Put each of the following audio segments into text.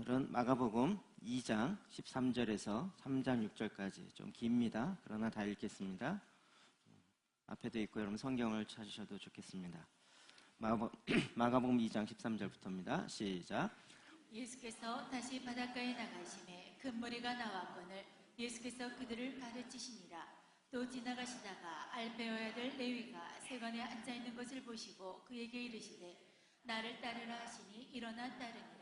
오늘은 마가복음 2장 13절에서 3장 6절까지 좀 깁니다. 그러나 다 읽겠습니다. 앞에도 있고 여러분 성경을 찾으셔도 좋겠습니다. 마가복음 2장 13절부터입니다. 시작. 예수께서 다시 바닷가에 나가심에 큰 무리가 나왔거늘 예수께서 그들을 가르치시니라. 또 지나가시다가 알페오의 아들 레위가 세관에 앉아있는 것을 보시고 그에게 이르시되 나를 따르라 하시니 일어나 따르니라.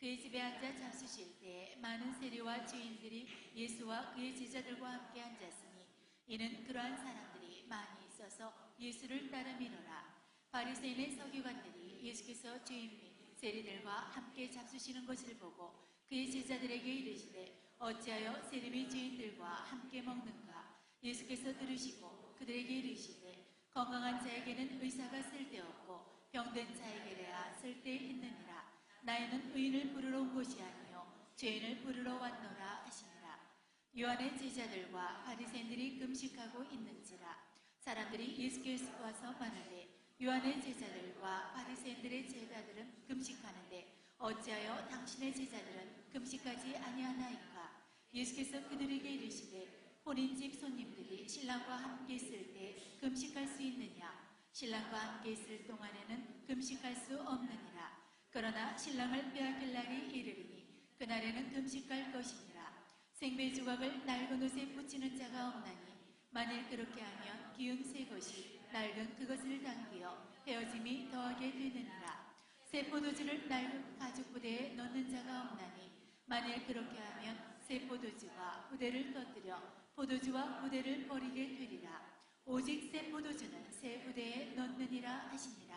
그의 집에 앉아 잡수실 때 많은 세리와 주인들이 예수와 그의 제자들과 함께 앉았으니 이는 그러한 사람들이 많이 있어서 예수를 따르미노라. 바리새인의 서기관들이 예수께서 주인 및 세리들과 함께 잡수시는 것을 보고 그의 제자들에게 이르시되 어찌하여 세리 및 주인들과 함께 먹는가. 예수께서 들으시고 그들에게 이르시되 건강한 자에게는 의사가 쓸데없고 병든 자에게야 쓸데있느니라. 나에는 의인을 부르러 온 것이 아니요 죄인을 부르러 왔노라 하시니라. 요한의 제자들과 바리새인들이 금식하고 있는지라. 사람들이 예수께서 와서 말하되 요한의 제자들과 바리새인들의 제자들은 금식하는데 어찌하여 당신의 제자들은 금식하지 아니하나이까. 예수께서 그들에게 이르시되 본인 집 손님들이 신랑과 함께 있을 때 금식할 수 있느냐. 신랑과 함께 있을 동안에는 금식할 수 없느니라. 그러나 신랑을 빼앗길 날이 이르리니 그날에는 금식할 것이니라. 생배 조각을 낡은 옷에 붙이는 자가 없나니 만일 그렇게 하면 기운 새 것이 낡은 그것을 당기어 헤어짐이 더하게 되느니라. 새 포도주를 낡은 가죽 부대에 넣는 자가 없나니 만일 그렇게 하면 새 포도주와 부대를 터뜨려 포도주와 부대를 버리게 되리라. 오직 새 포도주는 새 부대에 넣느니라 하시니라.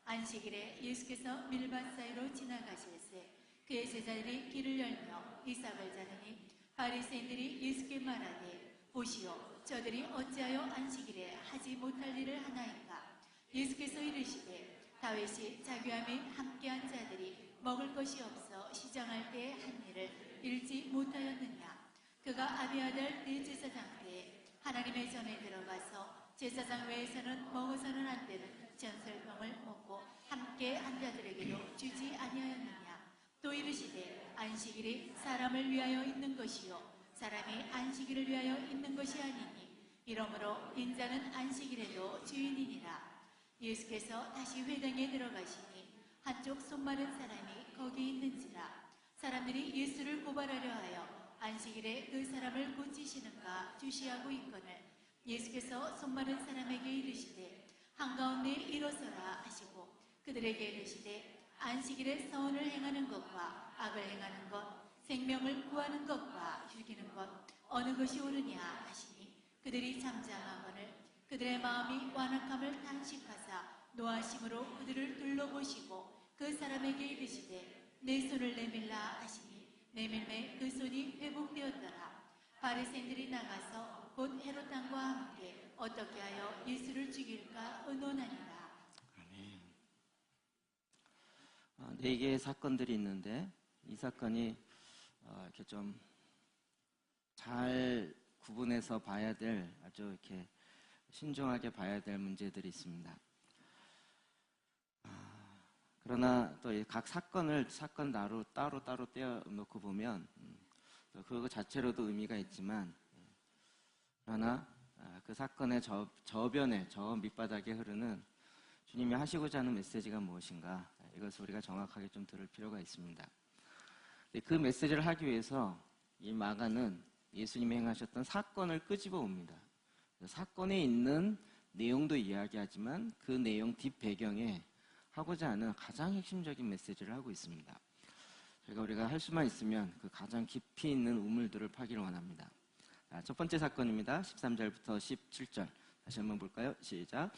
안식일에 예수께서 밀밭 사이로 지나가실새 그의 제자들이 길을 열며 이삭을 자르니 바리새인들이 예수께 말하되 보시오 저들이 어찌하여 안식일에 하지 못할 일을 하나이까. 예수께서 이르시되 다윗이 자기와 및 함께한 자들이 먹을 것이 없어 시장할 때에 한 일을 읽지 못하였느냐. 그가 아비아달 대제사장 때에 하나님의 전에 들어가서 제사장 외에서는 먹어서는 안 되는 전설병을 먹고 함께 한 자들에게도 주지 아니하였느냐. 또 이르시되 안식일이 사람을 위하여 있는 것이요 사람이 안식일을 위하여 있는 것이 아니니 이러므로 인자는 안식일에도 주인이니라. 예수께서 다시 회당에 들어가시니 한쪽 손 마른 사람이 거기 있는지라. 사람들이 예수를 고발하려 하여 안식일에 그 사람을 고치시는가 주시하고 있거늘 예수께서 손 마른 사람에게 이르시되 한가운데 일어서라 하시고 그들에게 이르시되 안식일에 선을 행하는 것과 악을 행하는 것 생명을 구하는 것과 죽이는 것 어느 것이 옳으냐 하시니 그들이 잠잠하거늘 그들의 마음이 완악함을 단식하사 노하심으로 그들을 둘러보시고 그 사람에게 이르시되 내 손을 내밀라 하시니 내밀매 그 손이 회복되었더라. 바리새인들이 나가서 곧 헤롯 왕과 함께 어떻게 하여 예수를 죽일까 의논하니라. 아멘. 네 개의 사건들이 있는데 이 사건이 이렇게 좀 잘 구분해서 봐야 될 아주 이렇게 신중하게 봐야 될 문제들이 있습니다. 그러나 또 각 사건 따로 떼어놓고 보면 그거 자체로도 의미가 있지만 그러나 그 사건의 저변에 저 밑바닥에 흐르는 주님이 하시고자 하는 메시지가 무엇인가 이것을 우리가 정확하게 좀 들을 필요가 있습니다. 그 메시지를 하기 위해서 이 마가는 예수님이 행하셨던 사건을 끄집어 옵니다. 사건에 있는 내용도 이야기하지만 그 내용 뒷배경에 하고자 하는 가장 핵심적인 메시지를 하고 있습니다. 우리가 할 수만 있으면 그 가장 깊이 있는 우물들을 파기를 원합니다. 첫 번째 사건입니다. 13절부터 17절 다시 한번 볼까요? 시작.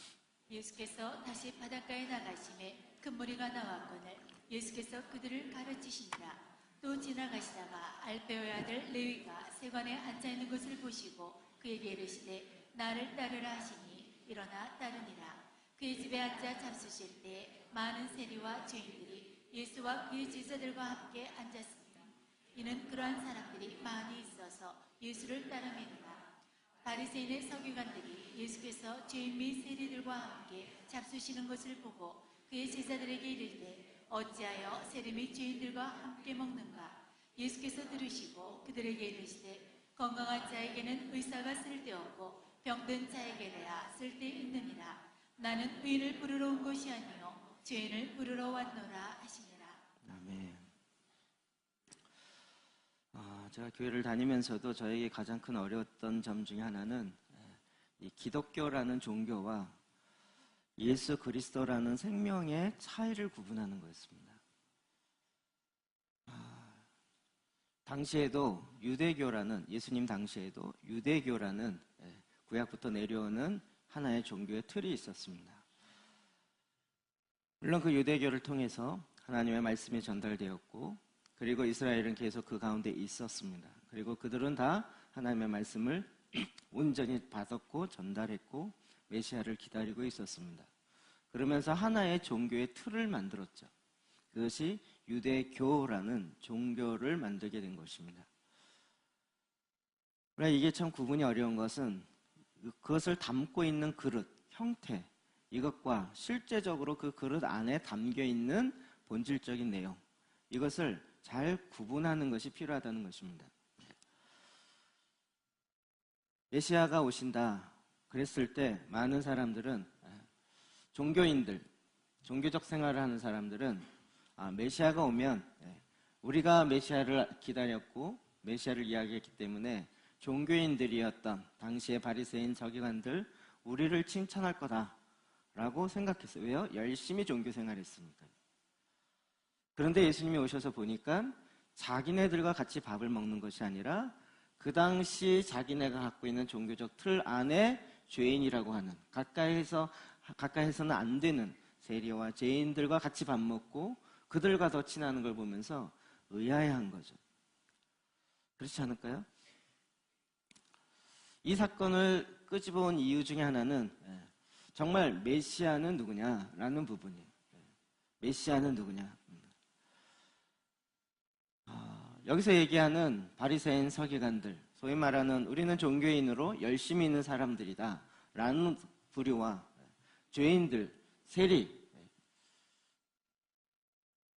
예수께서 다시 바닷가에 나가심에 큰 무리가 나왔거늘 예수께서 그들을 가르치시니라. 또 지나가시다가 알페오의 아들 레위가 세관에 앉아있는 것을 보시고 그에게 이르시되 나를 따르라 하시니 일어나 따르니라. 그의 집에 앉아 잡수실 때 많은 세리와 죄인들이 예수와 그의 제자들과 함께 앉았습니다. 이는 그러한 사람들이 많이 있어서 예수를 따르미니라. 바리새인의 서기관들이 예수께서 죄인 및 세리들과 함께 잡수시는 것을 보고 그의 제자들에게 이르되 어찌하여 세림이 죄인들과 함께 먹는가? 예수께서 들으시고 그들에게 이르시되 건강한 자에게는 의사가 쓸데없고 병든 자에게야 쓸데있느니라. 나는 의인을 부르러 온 것이 아니요 죄인을 부르러 왔노라 하시니라. 아멘. 제가 교회를 다니면서도 저에게 가장 큰 어려웠던 점 중에 하나는 이 기독교라는 종교와 예수 그리스도라는 생명의 차이를 구분하는 거였습니다. 당시에도 유대교라는, 예수님 당시에도 유대교라는 구약부터 내려오는 하나의 종교의 틀이 있었습니다. 물론 그 유대교를 통해서 하나님의 말씀이 전달되었고, 그리고 이스라엘은 계속 그 가운데 있었습니다. 그리고 그들은 다 하나님의 말씀을 온전히 받았고 전달했고 메시아를 기다리고 있었습니다. 그러면서 하나의 종교의 틀을 만들었죠. 그것이 유대교라는 종교를 만들게 된 것입니다. 그러나 이게 참 구분이 어려운 것은 그것을 담고 있는 그릇, 형태, 이것과 실제적으로 그 그릇 안에 담겨있는 본질적인 내용, 이것을 잘 구분하는 것이 필요하다는 것입니다. 메시아가 오신다 그랬을 때 많은 사람들은, 종교인들, 종교적 생활을 하는 사람들은 메시아가 오면 우리가 메시아를 기다렸고 메시아를 이야기했기 때문에 종교인들이었던 당시의 바리새인 서기관들 우리를 칭찬할 거다라고 생각했어요. 왜요? 열심히 종교 생활했으니까. 그런데 예수님이 오셔서 보니까 자기네들과 같이 밥을 먹는 것이 아니라 그 당시 자기네가 갖고 있는 종교적 틀 안에 죄인이라고 하는, 가까이해서는 안 되는 세리와 죄인들과 같이 밥 먹고 그들과 더 친하는 걸 보면서 의아해한 거죠. 그렇지 않을까요? 이 사건을 끄집어온 이유 중에 하나는 정말 메시아는 누구냐라는 부분이에요. 메시아는 누구냐? 여기서 얘기하는 바리새인 서기관들, 소위 말하는 우리는 종교인으로 열심히 있는 사람들이다 라는 부류와 죄인들, 세리,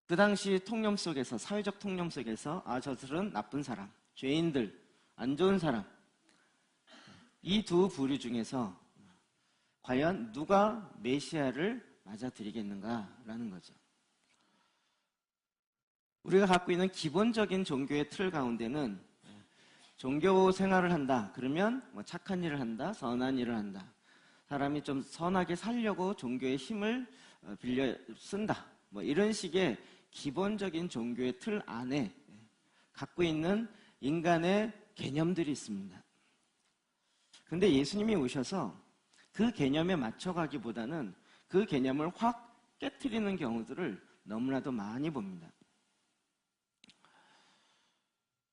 그 당시 통념 속에서, 사회적 통념 속에서 저들은 나쁜 사람, 죄인들, 안 좋은 사람, 이 두 부류 중에서 과연 누가 메시아를 맞아들이겠는가라는 거죠. 우리가 갖고 있는 기본적인 종교의 틀 가운데는 종교 생활을 한다 그러면 뭐 착한 일을 한다, 선한 일을 한다, 사람이 좀 선하게 살려고 종교의 힘을 빌려 쓴다, 뭐 이런 식의 기본적인 종교의 틀 안에 갖고 있는 인간의 개념들이 있습니다. 근데 예수님이 오셔서 그 개념에 맞춰가기보다는 그 개념을 확 깨트리는 경우들을 너무나도 많이 봅니다.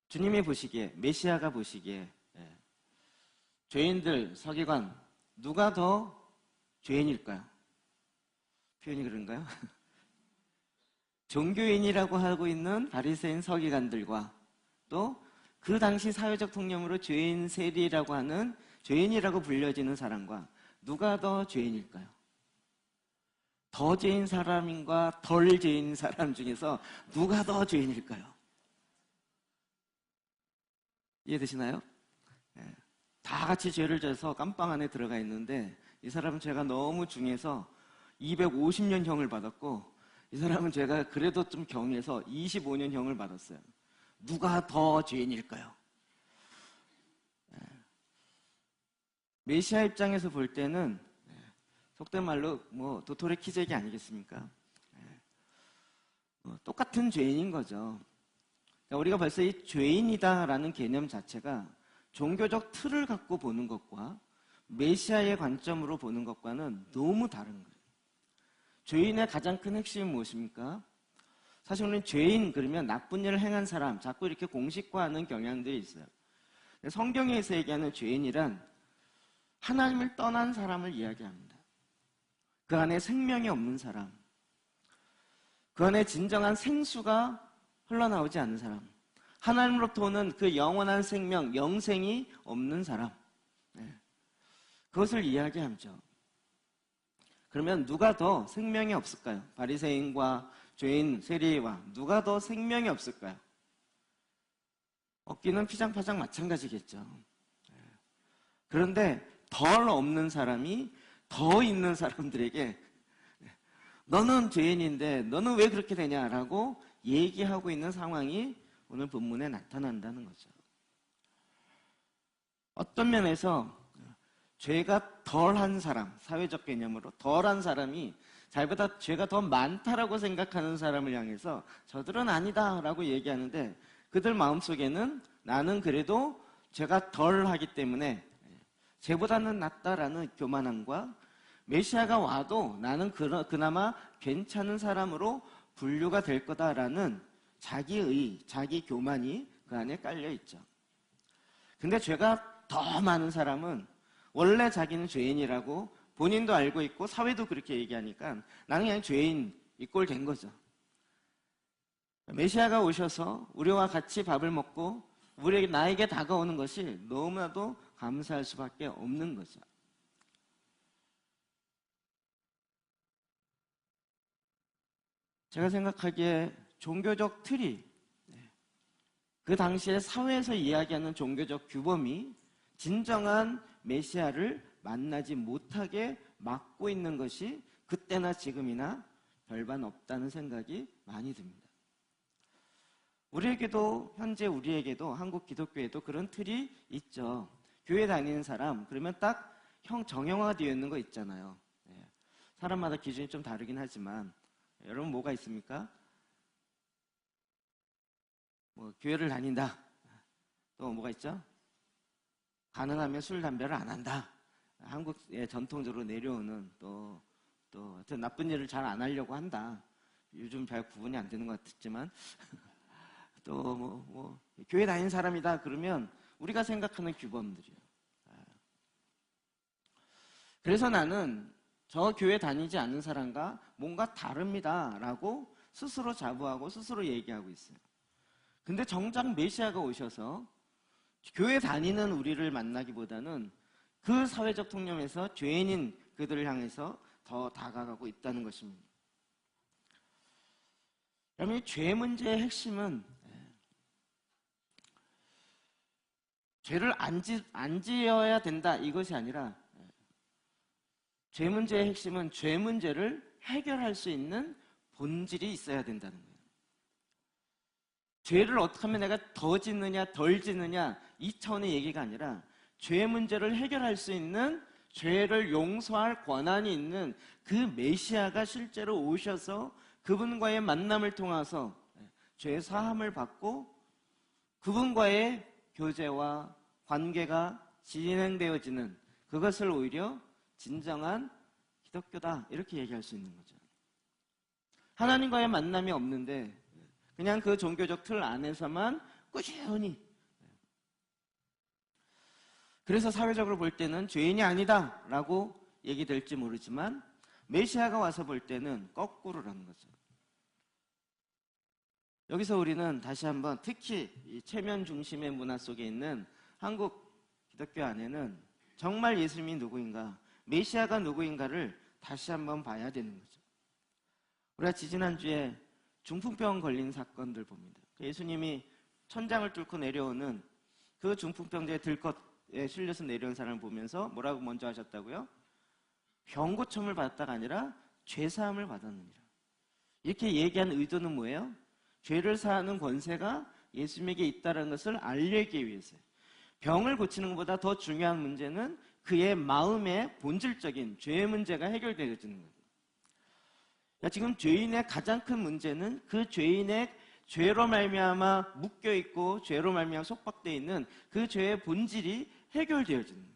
주님이 보시기에, 메시아가 보시기에 죄인들, 서기관, 누가 더 죄인일까요? 표현이 그런가요? 종교인이라고 하고 있는 바리새인 서기관들과 또 그 당시 사회적 통념으로 죄인 세리라고 하는, 죄인이라고 불려지는 사람과 누가 더 죄인일까요? 더 죄인 사람과 덜 죄인 사람 중에서 누가 더 죄인일까요? 이해되시나요? 다 같이 죄를 져서 깜빵 안에 들어가 있는데 이 사람은 죄가 너무 중해서 250년 형을 받았고 이 사람은 죄가 그래도 좀 경해서 25년 형을 받았어요. 누가 더 죄인일까요? 메시아 입장에서 볼 때는 속된 말로 뭐 도토리 키재기 아니겠습니까? 똑같은 죄인인 거죠. 우리가 벌써 이 죄인이다라는 개념 자체가 종교적 틀을 갖고 보는 것과 메시아의 관점으로 보는 것과는 너무 다른 거예요. 죄인의 가장 큰 핵심이 무엇입니까? 사실 우리는 죄인 그러면 나쁜 일을 행한 사람, 자꾸 이렇게 공식화하는 경향들이 있어요. 성경에서 얘기하는 죄인이란 하나님을 떠난 사람을 이야기합니다. 그 안에 생명이 없는 사람, 그 안에 진정한 생수가 흘러나오지 않는 사람, 하나님으로부터 오는 그 영원한 생명, 영생이 없는 사람, 그것을 이야기하죠. 그러면 누가 더 생명이 없을까요? 바리새인과 죄인 세리와 누가 더 생명이 없을까요? 없기는 피장파장 마찬가지겠죠. 그런데 덜 없는 사람이 더 있는 사람들에게 너는 죄인인데 너는 왜 그렇게 되냐라고 얘기하고 있는 상황이 오늘 본문에 나타난다는 거죠. 어떤 면에서 죄가 덜한 사람, 사회적 개념으로 덜한 사람이 자기보다 죄가 더 많다라고 생각하는 사람을 향해서 저들은 아니다라고 얘기하는데 그들 마음속에는 나는 그래도 죄가 덜하기 때문에 쟤보다는 낫다라는 교만함과 메시아가 와도 나는 그나마 괜찮은 사람으로 분류가 될 거다라는 자기의, 자기 교만이 그 안에 깔려 있죠. 근데 죄가 더 많은 사람은 원래 자기는 죄인이라고 본인도 알고 있고 사회도 그렇게 얘기하니까 나는 그냥 죄인 이 꼴 된 거죠. 메시아가 오셔서 우리와 같이 밥을 먹고 나에게 다가오는 것이 너무나도 감사할 수밖에 없는 거죠. 제가 생각하기에 종교적 틀이 그 당시에 사회에서 이야기하는 종교적 규범이 진정한 메시아를 만나지 못하게 막고 있는 것이 그때나 지금이나 별반 없다는 생각이 많이 듭니다. 우리에게도 현재 우리에게도 한국 기독교에도 그런 틀이 있죠. 교회 다니는 사람 그러면 딱 정형화되어 있는 거 있잖아요. 사람마다 기준이 좀 다르긴 하지만 여러분 뭐가 있습니까? 교회를 다닌다. 또 뭐가 있죠? 가능하면 술, 담배를 안 한다. 한국에 전통적으로 내려오는 또 하여튼 나쁜 일을 잘 안 하려고 한다. 요즘 잘 구분이 안 되는 것 같지만 또 교회 다니는 사람이다 그러면 우리가 생각하는 규범들이에요. 그래서 나는 저 교회 다니지 않는 사람과 뭔가 다릅니다라고 스스로 자부하고 스스로 얘기하고 있어요. 근데 정작 메시아가 오셔서 교회 다니는 우리를 만나기보다는 그 사회적 통념에서 죄인인 그들을 향해서 더 다가가고 있다는 것입니다. 그러면 이 죄 문제의 핵심은 죄를 안 지어야 된다 이것이 아니라 죄 문제의 핵심은 죄 문제를 해결할 수 있는 본질이 있어야 된다는 거예요. 죄를 어떻게 하면 내가 더 짓느냐 덜 짓느냐 이 차원의 얘기가 아니라 죄 문제를 해결할 수 있는 죄를 용서할 권한이 있는 그 메시아가 실제로 오셔서 그분과의 만남을 통해서 죄 사함을 받고 그분과의 교제와 관계가 진행되어지는 그것을 오히려 진정한 기독교다 이렇게 얘기할 수 있는 거죠. 하나님과의 만남이 없는데 그냥 그 종교적 틀 안에서만 꾸준히 그래서 사회적으로 볼 때는 죄인이 아니다 라고 얘기될지 모르지만 메시아가 와서 볼 때는 거꾸로라는 거죠. 여기서 우리는 다시 한번 특히 이 체면 중심의 문화 속에 있는 한국 기독교 안에는 정말 예수님이 누구인가 메시아가 누구인가를 다시 한번 봐야 되는 거죠. 우리가 지지난주에 중풍병 걸린 사건들 봅니다. 예수님이 천장을 뚫고 내려오는 그 중풍병자의 들것에 실려서 내려온 사람을 보면서 뭐라고 먼저 하셨다고요? 병 고침을 받았다가 아니라 죄사함을 받았느니라. 이렇게 얘기한 의도는 뭐예요? 죄를 사하는 권세가 예수님에게 있다는 것을 알리기 위해서요. 병을 고치는 것보다 더 중요한 문제는 그의 마음의 본질적인 죄의 문제가 해결되어지는 거예요. 지금 죄인의 가장 큰 문제는 그 죄인의 죄로 말미암아 묶여 있고 죄로 말미암아 속박되어 있는 그 죄의 본질이 해결되어지는 거예요.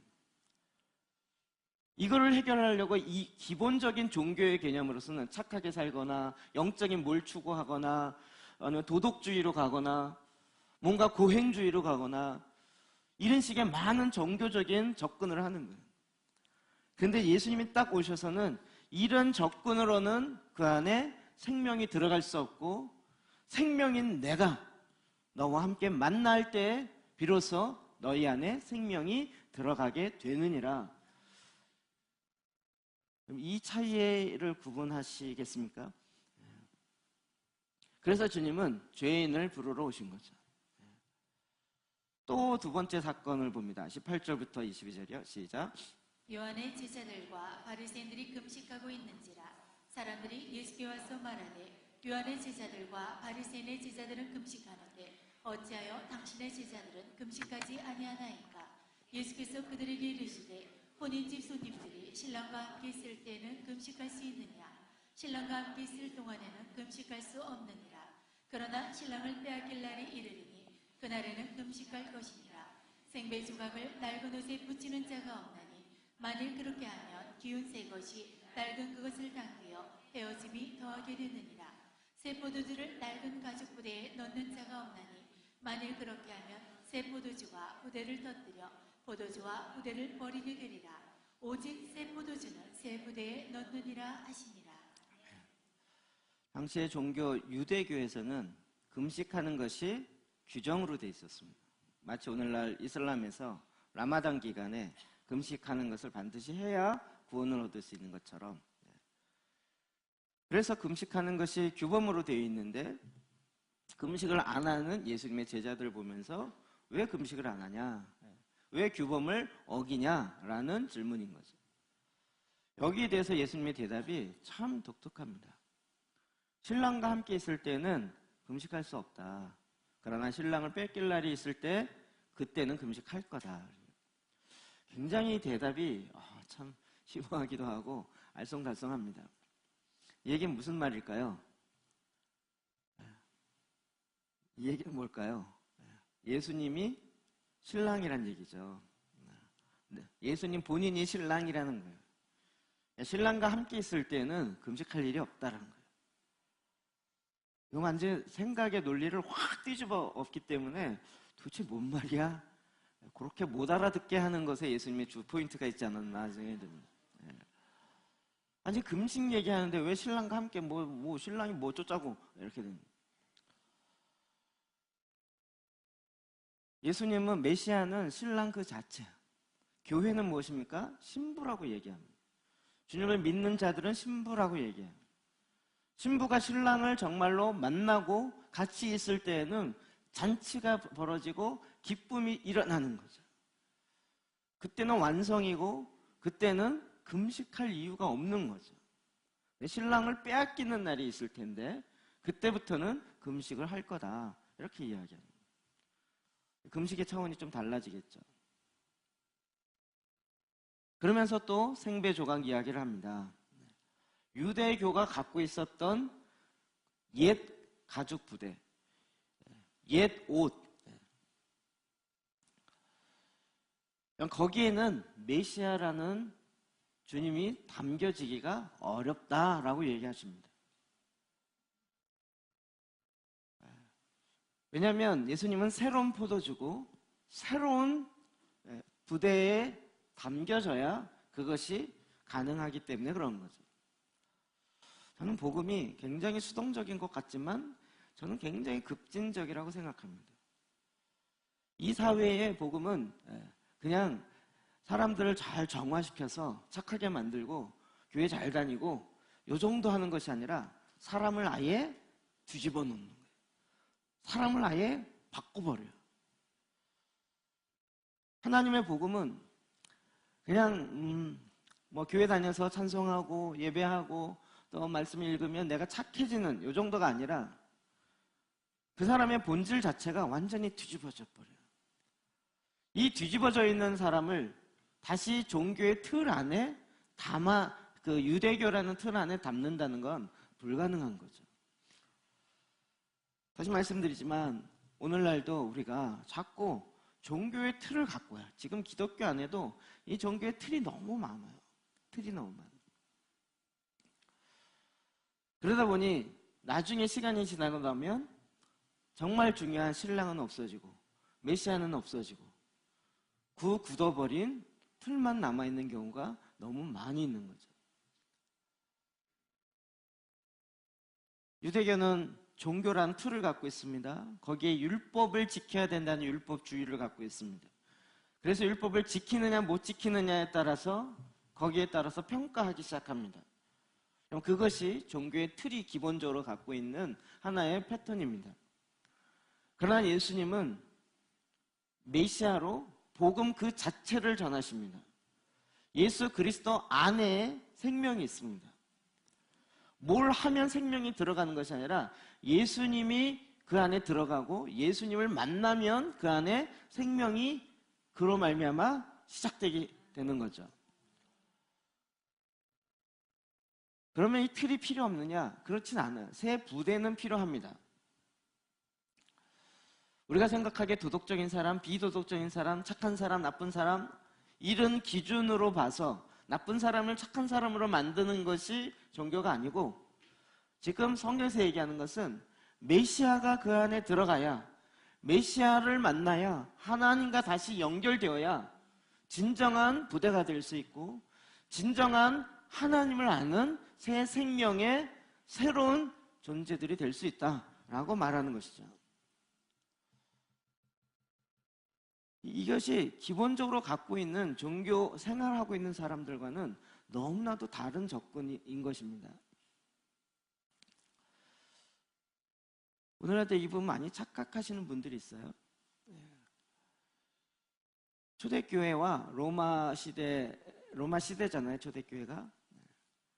이거를 해결하려고 이 기본적인 종교의 개념으로서는 착하게 살거나 영적인 뭘 추구하거나 아니면 도덕주의로 가거나 뭔가 고행주의로 가거나 이런 식의 많은 종교적인 접근을 하는 거예요. 그런데 예수님이 딱 오셔서는 이런 접근으로는 그 안에 생명이 들어갈 수 없고 생명인 내가 너와 함께 만날 때 비로소 너희 안에 생명이 들어가게 되느니라. 이 차이를 구분하시겠습니까? 그래서 주님은 죄인을 부르러 오신 거죠. 또 두 번째 사건을 봅니다. 18절부터 22절이요. 시작. 요한의 제자들과 바리새인들이 금식하고 있는지라 사람들이 예수께 와서 말하되 요한의 제자들과 바리새인의 제자들은 금식하는데 어찌하여 당신의 제자들은 금식하지 아니하나이까? 예수께서 그들에게 이르시되 혼인집 손님들이 신랑과 함께 있을 때는 금식할 수 있느냐? 신랑과 함께 있을 동안에는 금식할 수 없느니라. 그러나 신랑을 빼앗길 날이 이르리니 그날에는 금식할 것이니라. 생배 조각을 낡은 옷에 붙이는 자가 없나니 만일 그렇게 하면 기운 새 것이 낡은 그것을 당기어 헤어짐이 더하게 되느니라. 새 포도주를 낡은 가죽 부대에 넣는 자가 없나니 만일 그렇게 하면 새 포도주와 부대를 터뜨려 포도주와 부대를 버리게 되리라. 오직 새 포도주는 새 부대에 넣느니라 하시니라. 당시의 종교 유대교에서는 금식하는 것이 규정으로 돼 있었습니다. 마치 오늘날 이슬람에서 라마단 기간에 금식하는 것을 반드시 해야 구원을 얻을 수 있는 것처럼, 그래서 금식하는 것이 규범으로 되어 있는데 금식을 안 하는 예수님의 제자들을 보면서 왜 금식을 안 하냐, 왜 규범을 어기냐라는 질문인 거죠. 여기에 대해서 예수님의 대답이 참 독특합니다. 신랑과 함께 있을 때는 금식할 수 없다. 그러나 신랑을 뺏길 날이 있을 때 그때는 금식할 거다. 굉장히 대답이 참 심오하기도 하고 알쏭달쏭합니다. 이 얘기는 무슨 말일까요? 이 얘기는 뭘까요? 예수님이 신랑이란 얘기죠. 예수님 본인이 신랑이라는 거예요. 신랑과 함께 있을 때는 금식할 일이 없다라는 거예요. 이거 완전 생각의 논리를 확 뒤집어 엎기 때문에 도대체 뭔 말이야? 그렇게 못 알아듣게 하는 것에 예수님의 주 포인트가 있지 않았나 생각이 듭니다. 아니 금식 얘기하는데 왜 신랑과 함께 뭐 신랑이 뭐 어쩌자고 이렇게 됩니다. 예수님은 메시아는 신랑 그 자체, 교회는 무엇입니까? 신부라고 얘기합니다. 주님을 믿는 자들은 신부라고 얘기해요. 신부가 신랑을 정말로 만나고 같이 있을 때에는 잔치가 벌어지고 기쁨이 일어나는 거죠. 그때는 완성이고 그때는 금식할 이유가 없는 거죠. 신랑을 빼앗기는 날이 있을 텐데 그때부터는 금식을 할 거다, 이렇게 이야기합니다. 금식의 차원이 좀 달라지겠죠. 그러면서 또 생배 조각 이야기를 합니다. 유대교가 갖고 있었던 옛 가죽 부대, 옛 옷, 거기에는 메시아라는 주님이 담겨지기가 어렵다라고 얘기하십니다. 왜냐하면 예수님은 새로운 포도주고 새로운 부대에 담겨져야 그것이 가능하기 때문에 그런 거죠. 저는 복음이 굉장히 수동적인 것 같지만 저는 굉장히 급진적이라고 생각합니다. 이 사회의 복음은 그냥 사람들을 잘 정화시켜서 착하게 만들고 교회 잘 다니고 요 정도 하는 것이 아니라 사람을 아예 뒤집어 놓는 거예요. 사람을 아예 바꿔버려요. 하나님의 복음은 그냥 뭐 교회 다녀서 찬송하고 예배하고 또 말씀 읽으면 내가 착해지는 요 정도가 아니라 그 사람의 본질 자체가 완전히 뒤집어져 버려요. 이 뒤집어져 있는 사람을 다시 종교의 틀 안에 그 유대교라는 틀 안에 담는다는 건 불가능한 거죠. 다시 말씀드리지만 오늘날도 우리가 자꾸 종교의 틀을 갖고 와요. 지금 기독교 안에도 이 종교의 틀이 너무 많아요. 틀이 너무 많아요. 그러다 보니 나중에 시간이 지나고 나면 정말 중요한 신랑은 없어지고 메시아는 없어지고 그 굳어버린 틀만 남아있는 경우가 너무 많이 있는 거죠. 유대교는 종교라는 틀을 갖고 있습니다. 거기에 율법을 지켜야 된다는 율법주의를 갖고 있습니다. 그래서 율법을 지키느냐 못 지키느냐에 따라서 거기에 따라서 평가하기 시작합니다. 그럼 그것이 종교의 틀이 기본적으로 갖고 있는 하나의 패턴입니다. 그러나 예수님은 메시아로 복음 그 자체를 전하십니다. 예수 그리스도 안에 생명이 있습니다. 뭘 하면 생명이 들어가는 것이 아니라 예수님이 그 안에 들어가고 예수님을 만나면 그 안에 생명이 그로 말미암아 시작되게 되는 거죠. 그러면 이 틀이 필요 없느냐? 그렇진 않아요. 새 부대는 필요합니다. 우리가 생각하기에 도덕적인 사람, 비도덕적인 사람, 착한 사람, 나쁜 사람 이런 기준으로 봐서 나쁜 사람을 착한 사람으로 만드는 것이 종교가 아니고 지금 성경에서 얘기하는 것은 메시아가 그 안에 들어가야 메시아를 만나야 하나님과 다시 연결되어야 진정한 부대가 될 수 있고 진정한 하나님을 아는 새 생명의 새로운 존재들이 될 수 있다라고 말하는 것이죠. 이것이 기본적으로 갖고 있는 종교 생활하고 있는 사람들과는 너무나도 다른 접근인 것입니다. 오늘날도 이 부분 많이 착각하시는 분들이 있어요. 초대교회와 로마 시대잖아요, 초대교회가.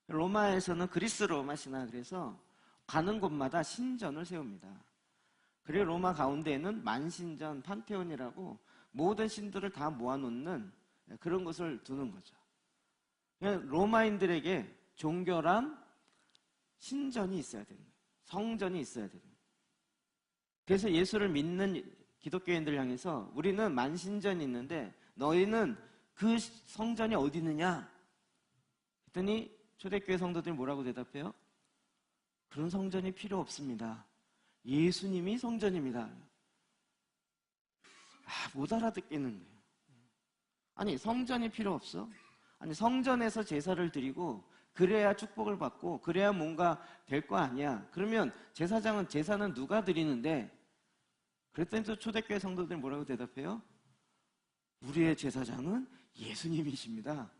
로마에서는 그리스 로마 신화, 그래서 가는 곳마다 신전을 세웁니다. 그리고 로마 가운데에는 만신전, 판테온이라고 모든 신들을 다 모아놓는 그런 것을 두는 거죠. 로마인들에게 종교란 신전이 있어야 되는 거예요. 성전이 있어야 되는 거예요. 그래서 예수를 믿는 기독교인들 향해서 우리는 만신전이 있는데 너희는 그 성전이 어디 있느냐? 그랬더니 초대교회 성도들이 뭐라고 대답해요? 그런 성전이 필요 없습니다. 예수님이 성전입니다. 못 알아듣겠는 거예요. 아니, 성전이 필요 없어? 아니, 성전에서 제사를 드리고 그래야 축복을 받고 그래야 뭔가 될 거 아니야. 그러면 제사는 누가 드리는데? 그랬더니 또 초대교회 성도들이 뭐라고 대답해요? 우리의 제사장은 예수님이십니다.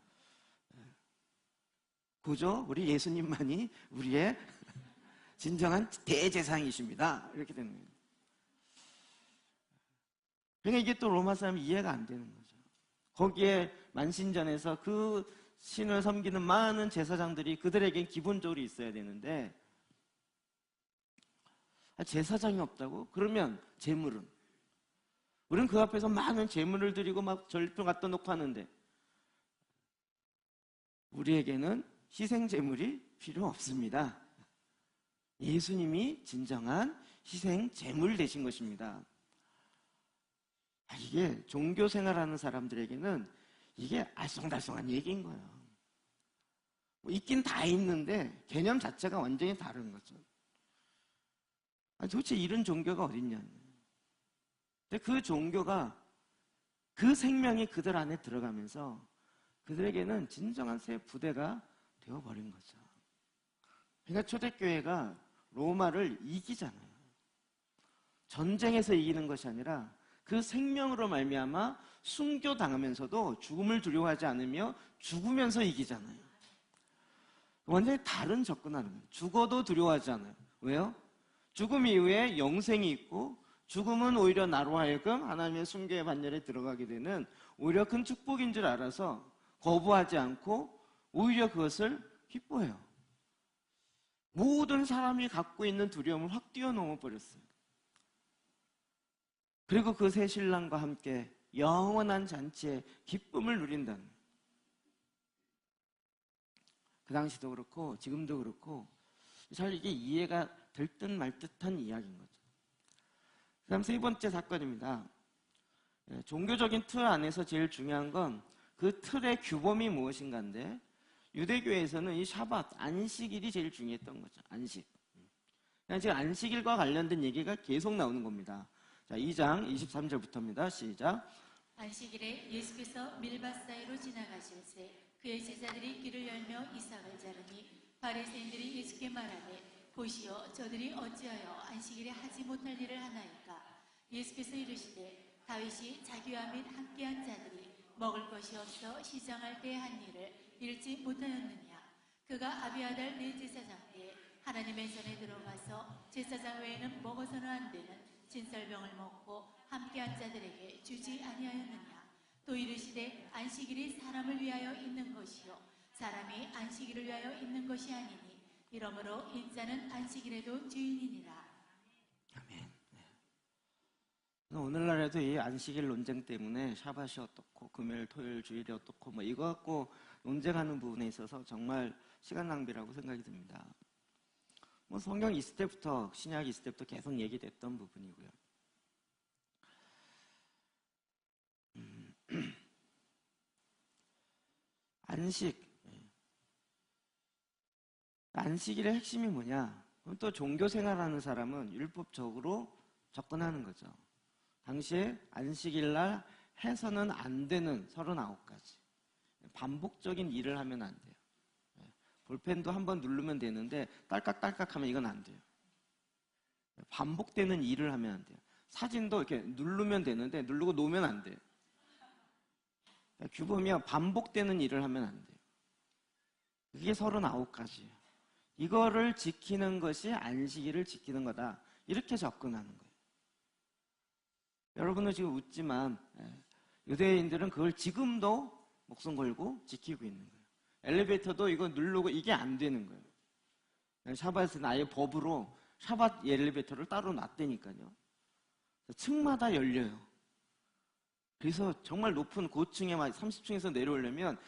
그죠? 우리 예수님만이 우리의 진정한 대제사장이십니다. 이렇게 되는 거예요. 그러니까 이게 또 로마 사람이 이해가 안 되는 거죠. 거기에 만신전에서 그 신을 섬기는 많은 제사장들이 그들에겐 기본적으로 있어야 되는데 제사장이 없다고? 그러면 제물은? 우리는 그 앞에서 많은 제물을 드리고 막 절표 갖다 놓고 하는데 우리에게는 희생 제물이 필요 없습니다. 예수님이 진정한 희생 제물 되신 것입니다. 이게 종교 생활하는 사람들에게는 이게 알쏭달쏭한 얘기인 거예요. 있긴 다 있는데 개념 자체가 완전히 다른 거죠. 도대체 이런 종교가 어딨냐. 근데 그 종교가 그 생명이 그들 안에 들어가면서 그들에게는 진정한 새 부대가 되어버린 거죠. 그러니까 초대교회가 로마를 이기잖아요. 전쟁에서 이기는 것이 아니라 그 생명으로 말미암아 순교당하면서도 죽음을 두려워하지 않으며 죽으면서 이기잖아요. 완전히 다른 접근하는 거예요. 죽어도 두려워하지 않아요. 왜요? 죽음 이후에 영생이 있고 죽음은 오히려 나로 하여금 하나님의 순교의 반열에 들어가게 되는 오히려 큰 축복인 줄 알아서 거부하지 않고 오히려 그것을 기뻐해요. 모든 사람이 갖고 있는 두려움을 확 뛰어넘어 버렸어요. 그리고 그 새 신랑과 함께 영원한 잔치의 기쁨을 누린다는 거예요. 그 당시도 그렇고 지금도 그렇고 잘 이게 이해가 될 듯 말 듯한 이야기인 거죠. 그 다음 세 번째 사건입니다. 종교적인 틀 안에서 제일 중요한 건 그 틀의 규범이 무엇인가인데 유대교에서는 이 샤밧, 안식일이 제일 중요했던 거죠. 안식. 그냥 지금 안식일과 관련된 얘기가 계속 나오는 겁니다. 자, 2장 23절부터입니다. 시작. 안식일에 예수께서 밀밭 사이로 지나가실새 그의 제자들이 길을 열며 이삭을 자르니 바리새인들이 예수께 말하되 보시오 저들이 어찌하여 안식일에 하지 못할 일을 하나이까. 예수께서 이르시되 다윗이 자기와 및 함께한 자들이 먹을 것이 없어 시장할 때 한 일을 잃지 못하였느냐. 그가 아비아달 네 제사장 때 하나님의 전에 들어가서 제사장 외에는 먹어서는 안 되는 진설병을 먹고 함께한 자들에게 주지 아니하였느냐. 또 이르시되 안식일이 사람을 위하여 있는 것이요 사람이 안식일을 위하여 있는 것이 아니니 이러므로 인자는 안식일에도 주인이니라. 아멘. 오늘날에도 이 안식일 논쟁 때문에 샤bat이 어떻고 금요일, 토요일, 주일이 어떻고 뭐 이거 갖고 논쟁하는 부분에 있어서 정말 시간 낭비라고 생각이 듭니다. 뭐 성경 있을 때부터 신약 있을 때부터 계속 얘기됐던 부분이고요. 안식일의 핵심이 뭐냐? 그럼 또 종교 생활하는 사람은 율법적으로 접근하는 거죠. 당시에 안식일날 해서는 안 되는 39가지 반복적인 일을 하면 안 돼요. 볼펜도 한번 누르면 되는데 딸깍딸깍 하면 이건 안 돼요. 반복되는 일을 하면 안 돼요. 사진도 이렇게 누르면 되는데 누르고 놓으면 안 돼요. 규범이요, 반복되는 일을 하면 안 돼요. 그게 39가지예요. 이거를 지키는 것이 안식일을 지키는 거다. 이렇게 접근하는 거예요. 여러분은 지금 웃지만 유대인들은 그걸 지금도 목숨 걸고 지키고 있는 거예요. 엘리베이터도 이거 누르고 이게 안 되는 거예요. 샤밧은 아예 법으로 샤밧 엘리베이터를 따로 놨다니까요. 층마다 열려요. 그래서 정말 높은 고층에 30층에서 내려오려면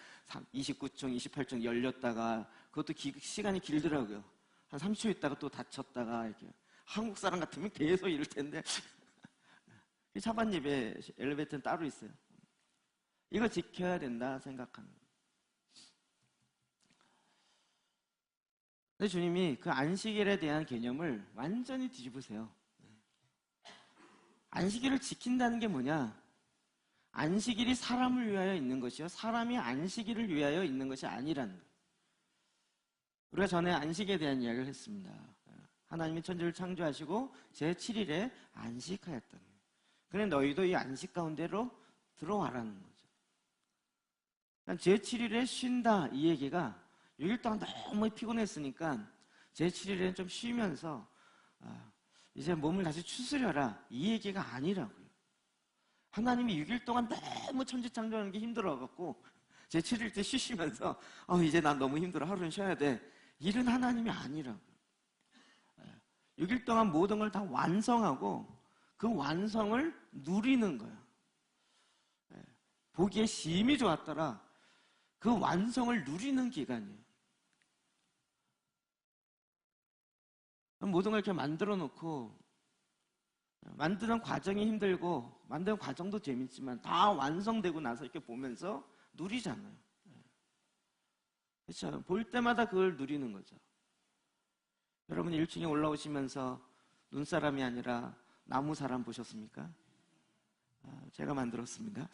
29층, 28층 열렸다가 그것도 시간이 길더라고요. 한 30초 있다가 또 닫혔다가 이렇게. 한국 사람 같으면 계속 이럴 텐데 샤밧 예배 엘리베이터는 따로 있어요. 이거 지켜야 된다 생각하는 거예요. 근데 주님이 그 안식일에 대한 개념을 완전히 뒤집으세요. 안식일을 지킨다는 게 뭐냐? 안식일이 사람을 위하여 있는 것이요 사람이 안식일을 위하여 있는 것이 아니라는 거예요. 우리가 전에 안식에 대한 이야기를 했습니다. 하나님이 천지를 창조하시고 제7일에 안식하였다는 거예요. 그래 너희도 이 안식 가운데로 들어와라는 거죠. 제7일에 쉰다 이 얘기가 6일 동안 너무 피곤했으니까 제7일에는 좀 쉬면서 이제 몸을 다시 추스려라 이 얘기가 아니라고요. 하나님이 6일 동안 너무 천지창조하는 게 힘들어갖고 제7일 때 쉬시면서 이제 난 너무 힘들어 하루는 쉬어야 돼 이런 하나님이 아니라고요. 6일 동안 모든 걸 다 완성하고 그 완성을 누리는 거예요. 보기에 심히 좋았더라 그 완성을 누리는 기간이에요. 모든 걸 이렇게 만들어 놓고 만드는 과정이 힘들고 만드는 과정도 재밌지만 다 완성되고 나서 이렇게 보면서 누리잖아요. 그렇죠? 볼 때마다 그걸 누리는 거죠. 여러분 1층에 올라오시면서 눈사람이 아니라 나무 사람 보셨습니까? 제가 만들었습니다.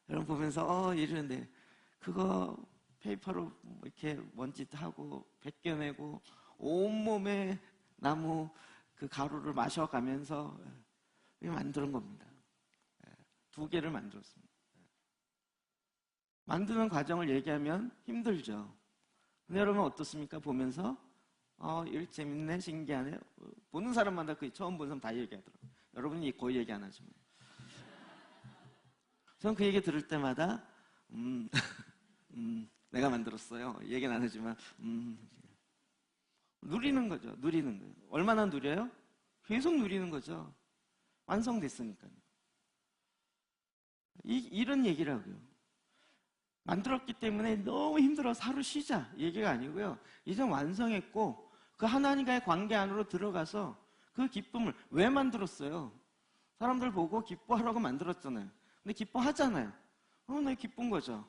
여러분 보면서 이러는데 그거 페이퍼로 이렇게 먼지하고 벗겨내고 온몸에 나무 그 가루를 마셔가면서 만드는 겁니다. 2개를 만들었습니다. 만드는 과정을 얘기하면 힘들죠. 근데 여러분 어떻습니까? 보면서 이거 재밌네, 신기하네. 보는 사람마다 그 처음 본 사람 다 얘기하더라고요. 여러분이 거의 얘기 안 하지만 저는 그 얘기 들을 때마다 내가 만들었어요. 얘기는 안 하지만 누리는 거죠. 누리는 거예요. 얼마나 누려요? 계속 누리는 거죠. 완성됐으니까요. 이런 얘기라고요. 만들었기 때문에 너무 힘들어서 하루 쉬자 얘기가 아니고요. 이제 완성했고 그 하나님과의 관계 안으로 들어가서 그 기쁨을 왜 만들었어요? 사람들 보고 기뻐하라고 만들었잖아요. 근데 기뻐하잖아요. 나 기쁜 거죠.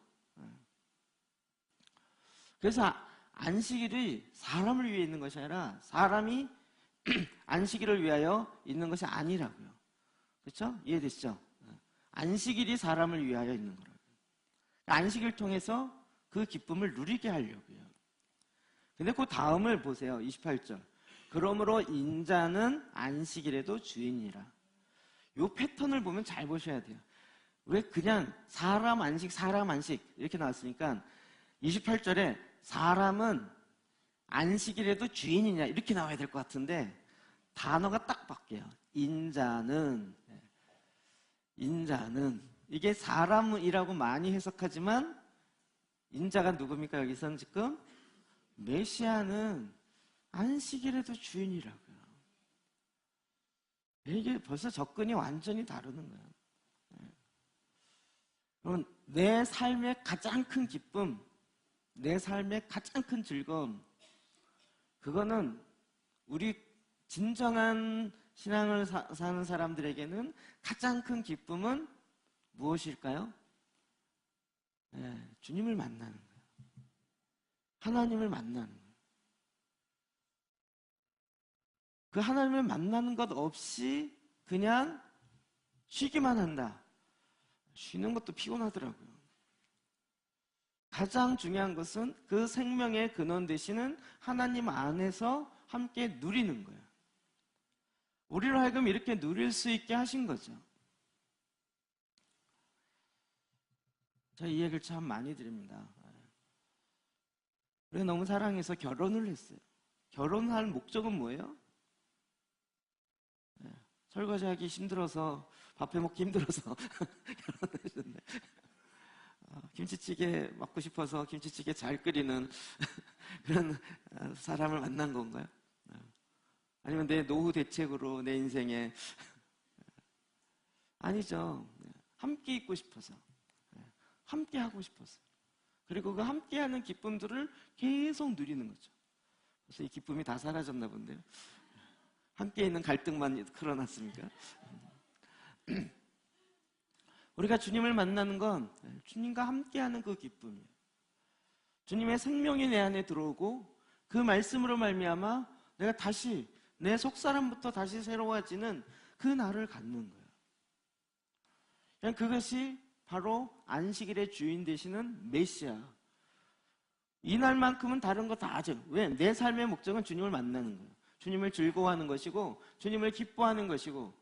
그래서 안식일이 사람을 위해 있는 것이 아니라 사람이 안식일을 위하여 있는 것이 아니라고요. 그렇죠? 이해되시죠? 안식일이 사람을 위하여 있는 거라고요. 안식을 통해서 그 기쁨을 누리게 하려고요. 근데 그 다음을 보세요. 28절. 그러므로 인자는 안식일에도 주인이라. 이 패턴을 보면 잘 보셔야 돼요. 왜 그냥 사람 안식 이렇게 나왔으니까 28절에 사람은 안식일에도 주인이냐 이렇게 나와야 될 것 같은데 단어가 딱 바뀌어요. 인자는 이게 사람이라고 많이 해석하지만 인자가 누굽니까? 여기서는 지금 메시아는 안식일에도 주인이라고요. 이게 벌써 접근이 완전히 다르는 거예요. 그럼 내 삶의 가장 큰 기쁨, 내 삶의 가장 큰 즐거움, 그거는 우리 진정한 신앙을 사는 사람들에게는 가장 큰 기쁨은 무엇일까요? 주님을 만나는 거예요. 하나님을 만나는 거예요. 그 하나님을 만나는 것 없이 그냥 쉬기만 한다. 쉬는 것도 피곤하더라고요. 가장 중요한 것은 그 생명의 근원 되시는 하나님 안에서 함께 누리는 거예요. 우리로 하여금 이렇게 누릴 수 있게 하신 거죠. 제가 이 얘기를 참 많이 드립니다. 우리가 너무 사랑해서 결혼을 했어요. 결혼할 목적은 뭐예요? 설거지하기 힘들어서, 밥 해먹기 힘들어서 결혼을 했는데 김치찌개 먹고 싶어서 김치찌개 잘 끓이는 그런 사람을 만난 건가요? 아니면 내 노후 대책으로 내 인생에 아니죠. 함께 있고 싶어서, 함께 하고 싶어서, 그리고 그 함께하는 기쁨들을 계속 누리는 거죠. 그래서 이 기쁨이 다 사라졌나 본데요. 함께 있는 갈등만 풀어놨습니까? 우리가 주님을 만나는 건 주님과 함께하는 그 기쁨이에요. 주님의 생명이 내 안에 들어오고 그 말씀으로 말미암아 내가 다시 내 속사람부터 다시 새로워지는 그 날을 갖는 거예요. 그냥 그것이 바로 안식일의 주인 되시는 메시아. 이 날만큼은 다른 거 다 하죠. 왜? 내 삶의 목적은 주님을 만나는 거예요. 주님을 즐거워하는 것이고 주님을 기뻐하는 것이고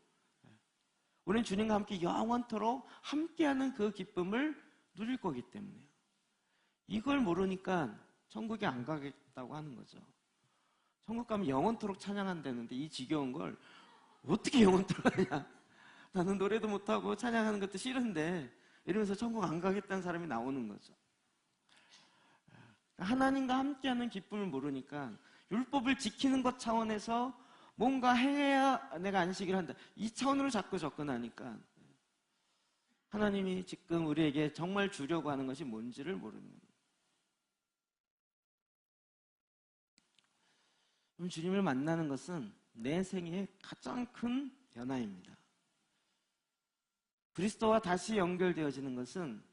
우리는 주님과 함께 영원토록 함께하는 그 기쁨을 누릴 거기 때문에요. 이걸 모르니까 천국에 안 가겠다고 하는 거죠. 천국 가면 영원토록 찬양한다는데 이 지겨운 걸 어떻게 영원토록 하냐. 나는 노래도 못하고 찬양하는 것도 싫은데 이러면서 천국 안 가겠다는 사람이 나오는 거죠. 하나님과 함께하는 기쁨을 모르니까 율법을 지키는 것 차원에서 뭔가 해야 내가 안식을 한다. 이 차원으로 자꾸 접근하니까 하나님이 지금 우리에게 정말 주려고 하는 것이 뭔지를 모르는 거예요. 그럼 주님을 만나는 것은 내 생애의 가장 큰 변화입니다. 그리스도와 다시 연결되어지는 것은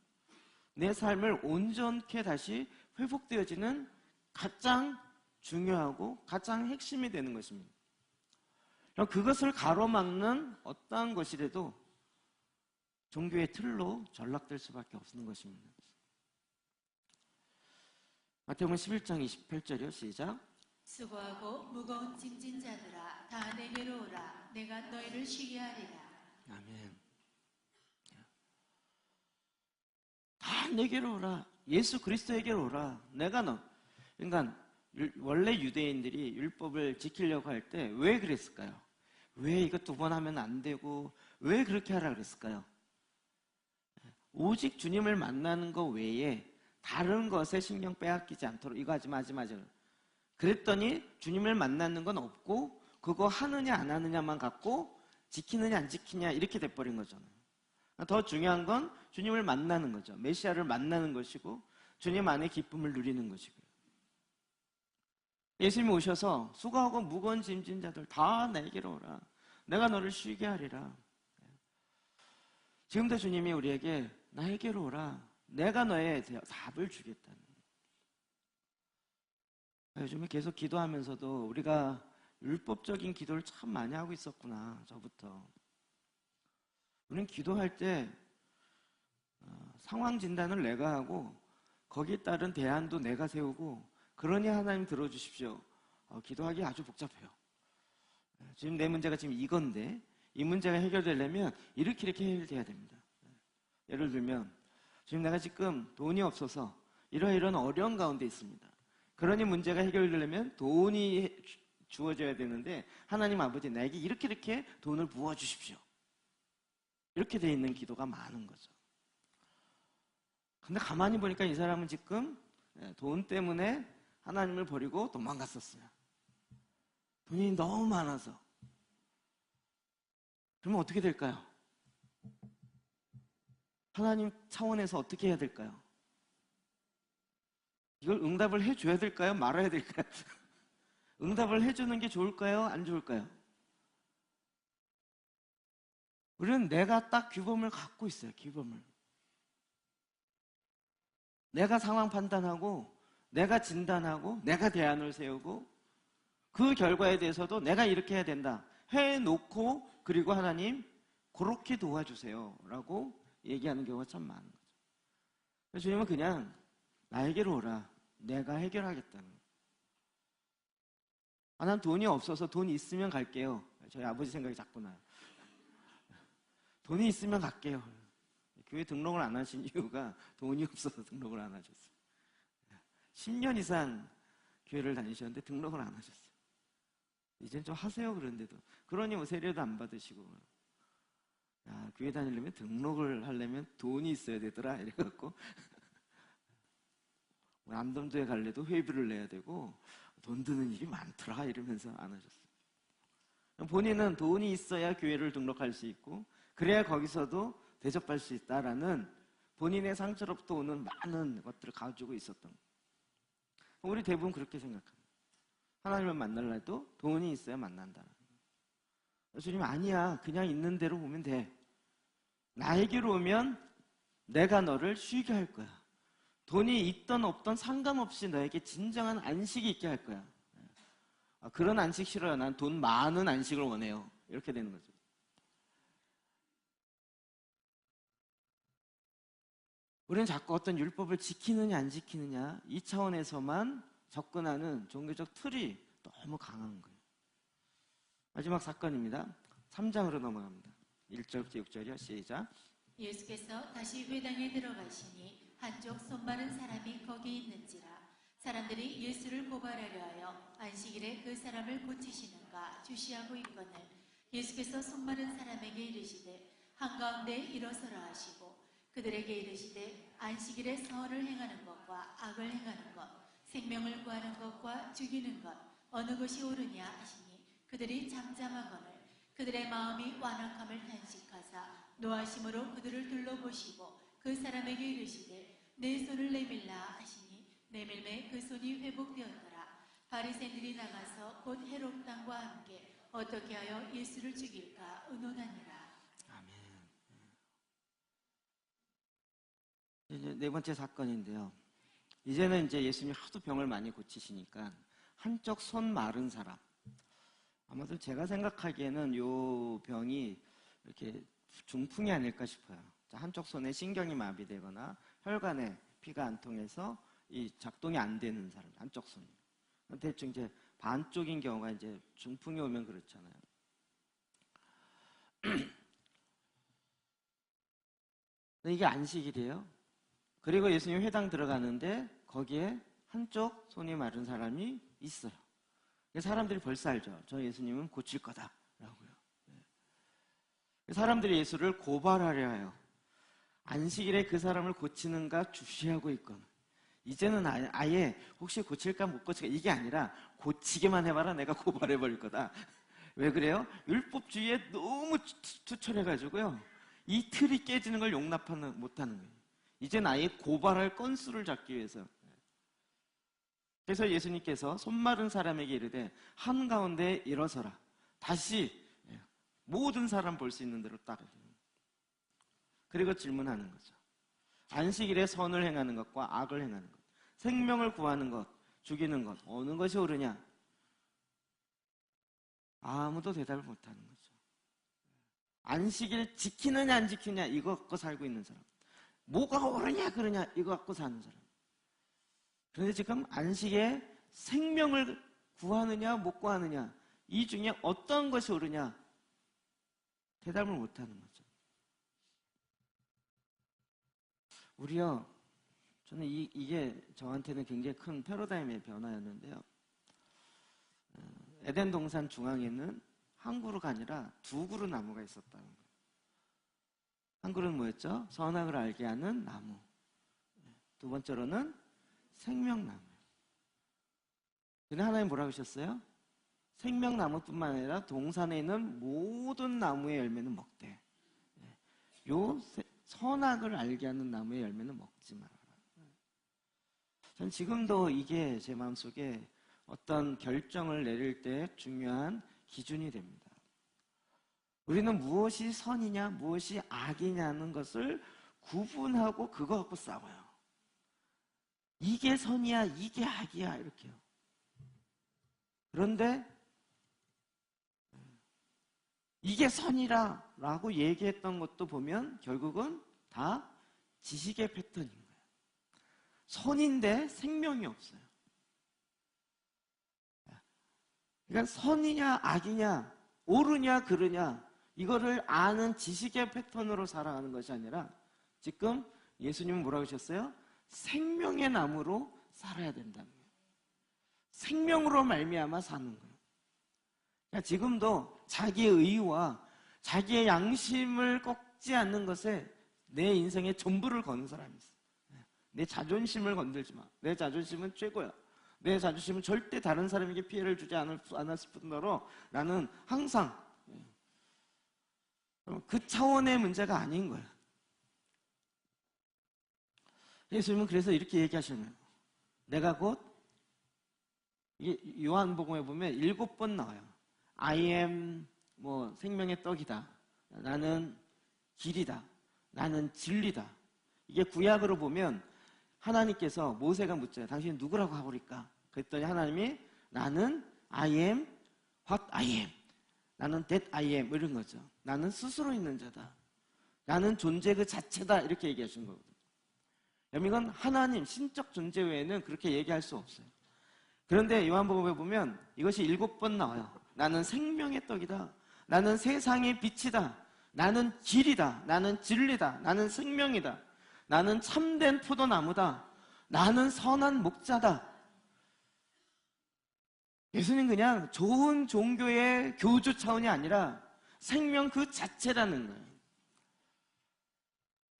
내 삶을 온전케 다시 회복되어지는 가장 중요하고 가장 핵심이 되는 것입니다. 그것을 가로막는 어떠한 것이라도 종교의 틀로 전락될 수밖에 없는 것입니다. 마태복음 11장 28절이요. 시작. 수고하고 무거운 짐진 자들아 다 내게로 오라. 내가 너희를 쉬게 하리라. 아멘. 다 내게로 오라. 예수 그리스도에게로 오라. 내가 너. 그러니까 원래 유대인들이 율법을 지키려고 할 때 왜 그랬을까요? 왜 이거 2번 하면 안 되고 왜 그렇게 하라 그랬을까요? 오직 주님을 만나는 것 외에 다른 것에 신경 빼앗기지 않도록 이거 하지 마. 그랬더니 주님을 만나는 건 없고 그거 하느냐 안 하느냐만 갖고 지키느냐 안 지키냐 이렇게 돼버린 거잖아요. 더 중요한 건 주님을 만나는 거죠. 메시아를 만나는 것이고 주님 안에 기쁨을 누리는 것이고요. 예수님이 오셔서 수고하고 무거운 짐진 자들 다 내게로 오라. 내가 너를 쉬게 하리라. 지금도 주님이 우리에게 나에게로 오라. 내가 너의 답을 주겠다는 거예요. 요즘에 계속 기도하면서도 우리가 율법적인 기도를 참 많이 하고 있었구나. 저부터. 우리는 기도할 때 상황 진단을 내가 하고 거기에 따른 대안도 내가 세우고 그러니 하나님 들어주십시오. 기도하기 아주 복잡해요. 지금 내 문제가 지금 이건데 이 문제가 해결되려면 이렇게 해결돼야 됩니다. 예를 들면 지금 내가 지금 돈이 없어서 이런 어려운 가운데 있습니다. 그러니 문제가 해결되려면 돈이 주어져야 되는데 하나님 아버지 나에게 이렇게 돈을 부어주십시오. 이렇게 돼 있는 기도가 많은 거죠. 근데 가만히 보니까 이 사람은 지금 돈 때문에 하나님을 버리고 도망갔었어요. 돈이 너무 많아서. 그러면 어떻게 될까요? 하나님 차원에서 어떻게 해야 될까요? 이걸 응답을 해줘야 될까요? 말아야 될까요? 응답을 해주는 게 좋을까요? 안 좋을까요? 우리는 내가 딱 규범을 갖고 있어요. 규범을. 내가 상황 판단하고 내가 진단하고 내가 대안을 세우고 그 결과에 대해서도 내가 이렇게 해야 된다 해놓고 그리고 하나님 그렇게 도와주세요 라고 얘기하는 경우가 참 많은 거죠. 그래서 주님은 그냥 나에게로 오라. 내가 해결하겠다는 거예요. 난 돈이 없어서 돈 있으면 갈게요. 저희 아버지 생각이 자꾸 나요. 돈이 있으면 갈게요. 교회 등록을 안 하신 이유가 돈이 없어서 등록을 안 하셨어요. 10년 이상 교회를 다니셨는데 등록을 안 하셨어요. 이젠 좀 하세요 그런데도. 그러니 뭐 세례도 안 받으시고. 야, 교회 다니려면 등록을 하려면 돈이 있어야 되더라 이래갖고 남동도에 갈래도 회비를 내야 되고 돈 드는 일이 많더라 이러면서 안 하셨어요. 본인은 돈이 있어야 교회를 등록할 수 있고 그래야 거기서도 대접할 수 있다라는 본인의 상처로부터 오는 많은 것들을 가지고 있었던 거예요. 우리 대부분 그렇게 생각합니다. 하나님을 만나려 해도 돈이 있어야 만난다. 주님 아니야. 그냥 있는 대로 오면 돼. 나에게로 오면 내가 너를 쉬게 할 거야. 돈이 있던 없던 상관없이 너에게 진정한 안식이 있게 할 거야. 그런 안식 싫어요. 난 돈 많은 안식을 원해요. 이렇게 되는 거죠. 우리는 자꾸 어떤 율법을 지키느냐 안 지키느냐 이 차원에서만 접근하는 종교적 틀이 너무 강한 거예요. 마지막 사건입니다. 3장으로 넘어갑니다. 1절부터 6절이요. 시작. 예수께서 다시 회당에 들어가시니 한쪽 손 마른 사람이 거기 있는지라 사람들이 예수를 고발하려 하여 안식일에 그 사람을 고치시는가 주시하고 있거늘 예수께서 손 마른 사람에게 이르시되 한가운데 일어서라 하시고 그들에게 이르시되 안식일에 선을 행하는 것과 악을 행하는 것 생명을 구하는 것과 죽이는 것 어느 것이 옳으냐 하시니 그들이 잠잠하거늘 그들의 마음이 완악함을 탄식하사 노하심으로 그들을 둘러보시고 그 사람에게 이르시되 내 손을 내밀라 하시니 내밀매 그 손이 회복되었더라. 바리새인들이 나가서 곧 헤롯 당과 함께 어떻게 하여 예수를 죽일까 의논하니라. 이제 네 번째 사건인데요. 이제는 이제 예수님이 하도 병을 많이 고치시니까 한쪽 손 마른 사람. 아마도 제가 생각하기에는 이 병이 이렇게 중풍이 아닐까 싶어요. 한쪽 손에 신경이 마비되거나 혈관에 피가 안 통해서 이 작동이 안 되는 사람, 한쪽 손. 대충 이제 반쪽인 경우가 이제 중풍이 오면 그렇잖아요. 근데 이게 안식일이에요. 그리고 예수님 회당 들어가는데 거기에 한쪽 손이 마른 사람이 있어요. 사람들이 벌써 알죠. 저 예수님은 고칠 거다라고요. 사람들이 예수를 고발하려 해요. 안식일에 그 사람을 고치는가 주시하고 있건 이제는 아예 혹시 고칠까 못 고칠까 이게 아니라 고치게만 해봐라 내가 고발해버릴 거다. 왜 그래요? 율법주의에 너무 투철해가지고요. 이 틀이 깨지는 걸 용납하는 못하는 거예요. 이제는 아예 고발할 건수를 잡기 위해서. 그래서 예수님께서 손 마른 사람에게 이르되 한가운데 일어서라. 다시 모든 사람 볼 수 있는 대로 딱. 그리고 질문하는 거죠. 안식일에 선을 행하는 것과 악을 행하는 것, 생명을 구하는 것, 죽이는 것, 어느 것이 옳으냐? 아무도 대답을 못하는 거죠. 안식일 지키느냐 안 지키느냐 이거 갖고 살고 있는 사람, 뭐가 옳으냐 그러냐 이거 갖고 사는 사람. 그런데 지금 안식에 생명을 구하느냐 못 구하느냐 이 중에 어떤 것이 옳으냐 대답을 못하는 거죠. 우리요 저는 이게 저한테는 굉장히 큰 패러다임의 변화였는데요. 에덴 동산 중앙에는 한 그루가 아니라 두 그루 나무가 있었다는 거예요. 한 그루는 뭐였죠? 선악을 알게 하는 나무. 두 번째로는 생명나무. 근데 하나님 뭐라고 하셨어요? 생명나무뿐만 아니라 동산에 있는 모든 나무의 열매는 먹되 요 선악을 알게 하는 나무의 열매는 먹지 말아라. 전 지금도 이게 제 마음속에 어떤 결정을 내릴 때 중요한 기준이 됩니다. 우리는 무엇이 선이냐 무엇이 악이냐는 것을 구분하고 그거 갖고 싸워요. 이게 선이야 이게 악이야 이렇게요. 그런데 이게 선이라 라고 얘기했던 것도 보면 결국은 다 지식의 패턴인 거예요. 선인데 생명이 없어요. 그러니까 선이냐 악이냐 옳으냐 그르냐 이거를 아는 지식의 패턴으로 살아가는 것이 아니라 지금 예수님은 뭐라고 하셨어요? 생명의 나무로 살아야 된다는 거예요. 생명으로 말미암아 사는 거예요. 그러니까 지금도 자기의 의와 자기의 양심을 꺾지 않는 것에 내 인생의 전부를 거는 사람이 있어요. 내 자존심을 건들지 마. 내 자존심은 최고야. 내 자존심은 절대 다른 사람에게 피해를 주지 않았을 뿐더러 나는 항상 그 차원의 문제가 아닌 거예요. 예수님은 그래서 이렇게 얘기하시는 거예요. 내가 곧 요한복음에 보면 7번 나와요. I am 생명의 떡이다. 나는 길이다. 나는 진리다. 이게 구약으로 보면 하나님께서 모세가 묻잖아요. 당신은 누구라고 하오리까? 그랬더니 하나님이 나는 I am what I am. 나는 that I am 이런 거죠. 나는 스스로 있는 자다. 나는 존재 그 자체다. 이렇게 얘기하신 거거든요. 이건 하나님 신적 존재 외에는 그렇게 얘기할 수 없어요. 그런데 요한복음에 보면 이것이 7번 나와요. 나는 생명의 떡이다. 나는 세상의 빛이다. 나는 길이다. 나는 진리다. 나는 생명이다. 나는 참된 포도나무다. 나는 선한 목자다. 예수님 그냥 좋은 종교의 교주 차원이 아니라 생명 그 자체라는 거예요.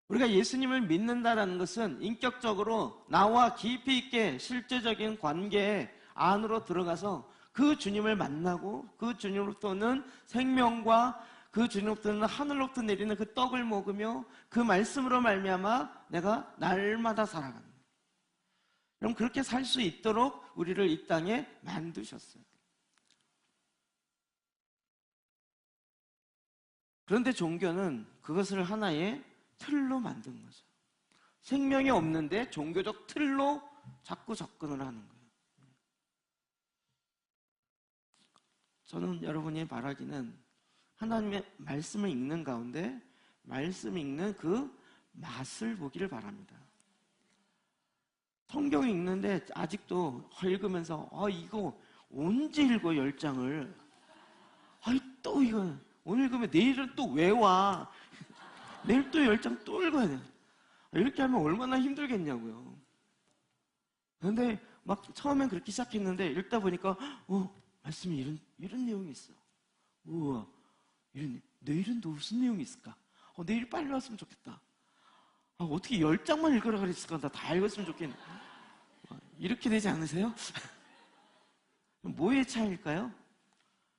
우리가 예수님을 믿는다는 것은 인격적으로 나와 깊이 있게 실제적인 관계 안으로 들어가서 그 주님을 만나고 그 주님으로부터는 생명과 그 주님으로부터는 하늘로부터 내리는 그 떡을 먹으며 그 말씀으로 말미암아 내가 날마다 살아가는 거예요. 그럼 그렇게 살 수 있도록 우리를 이 땅에 만드셨어요. 그런데 종교는 그것을 하나의 틀로 만든 거죠. 생명이 없는데 종교적 틀로 자꾸 접근을 하는 거예요. 저는 여러분이 바라기는 하나님의 말씀을 읽는 가운데 말씀 읽는 그 맛을 보기를 바랍니다. 성경 읽는데 아직도 읽으면서 이거 언제 읽어 10장을 또 이거 오늘 읽으면 내일은 또 왜 와? 내일 또 10장 또 읽어야 돼. 이렇게 하면 얼마나 힘들겠냐고요. 그런데 막 처음엔 그렇게 시작했는데 읽다 보니까 말씀이 이런 내용이 있어. 우와, 내일은 또 무슨 내용이 있을까? 내일 빨리 왔으면 좋겠다. 어떻게 10장만 읽으라 그랬을까? 나 다 읽었으면 좋겠네. 이렇게 되지 않으세요? 뭐의 차이일까요?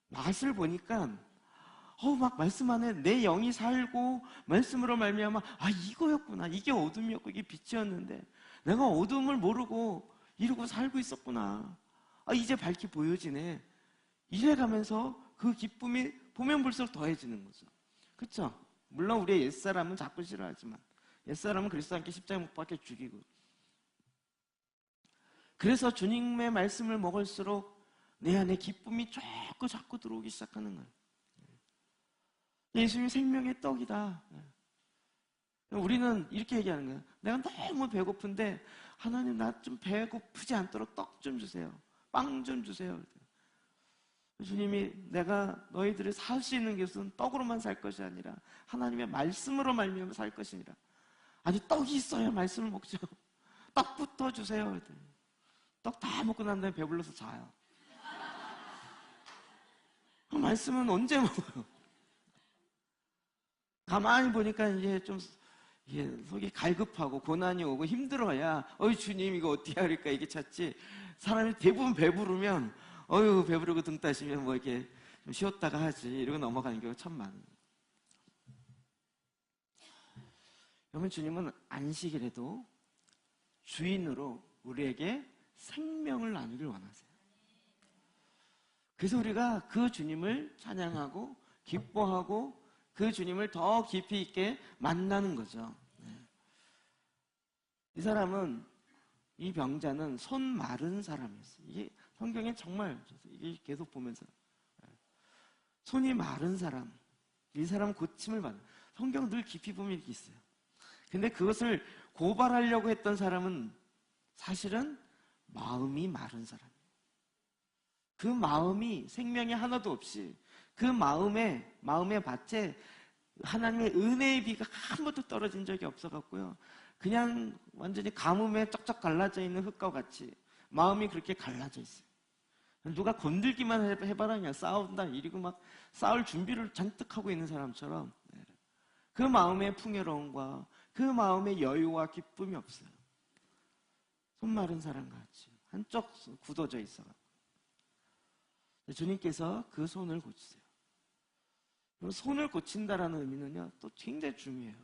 맛을 보니까 막 말씀 안에 내 영이 살고 말씀으로 말미암아 이거였구나. 이게 어둠이었고 이게 빛이었는데 내가 어둠을 모르고 이러고 살고 있었구나. 이제 밝게 보여지네. 이래가면서 그 기쁨이 보면 볼수록 더해지는 거죠. 그렇죠? 물론 우리의 옛사람은 자꾸 싫어하지만 옛사람은 그리스도 함께 십자가에 못 박혀 죽이고 그래서 주님의 말씀을 먹을수록 내 안에 기쁨이 자꾸 들어오기 시작하는 거예요. 예수님이 생명의 떡이다. 우리는 이렇게 얘기하는 거예요. 내가 너무 배고픈데 하나님 나 좀 배고프지 않도록 떡 좀 주세요. 빵 좀 주세요. 주님이 내가 너희들을 살 수 있는 것은 떡으로만 살 것이 아니라 하나님의 말씀으로 말미암아 살 것이니라. 아니 떡이 있어야 말씀을 먹죠. 떡부터 주세요. 떡 다 먹고 난 다음에 배불러서 자요. 말씀은 언제 먹어요? 가만히 보니까 이제 좀 속이 갈급하고 고난이 오고 힘들어야 어이 주님 이거 어떻게 할까 이게 찾지. 사람이 대부분 배부르면 어휴 배부르고 등 따시면 뭐 이렇게 좀 쉬었다가 하지 이러고 넘어가는 경우가 참 많아요. 여러분 주님은 안식일에도 주인으로 우리에게 생명을 나누길 원하세요. 그래서 우리가 그 주님을 찬양하고 기뻐하고 그 주님을 더 깊이 있게 만나는 거죠. 이 사람은, 이 병자는 손 마른 사람이었어요. 이게 성경에 정말 이게 계속 보면서 손이 마른 사람, 이 사람 고침을 받는, 성경 늘 깊이 보면 이렇게 있어요. 근데 그것을 고발하려고 했던 사람은 사실은 마음이 마른 사람이에요. 그 마음이 생명이 하나도 없이 그 마음의 밭에 하나님의 은혜의 비가 한 번도 떨어진 적이 없어갖고요. 그냥 완전히 가뭄에 쩍쩍 갈라져 있는 흙과 같이 마음이 그렇게 갈라져 있어요. 누가 건들기만 해봐라 그냥 싸운다 이러고 막 싸울 준비를 잔뜩 하고 있는 사람처럼 그 마음의 풍요로움과 그 마음의 여유와 기쁨이 없어요. 손 마른 사람과 같이 한쪽 굳어져 있어요. 주님께서 그 손을 고치세요. 손을 고친다라는 의미는요, 또 굉장히 중요해요.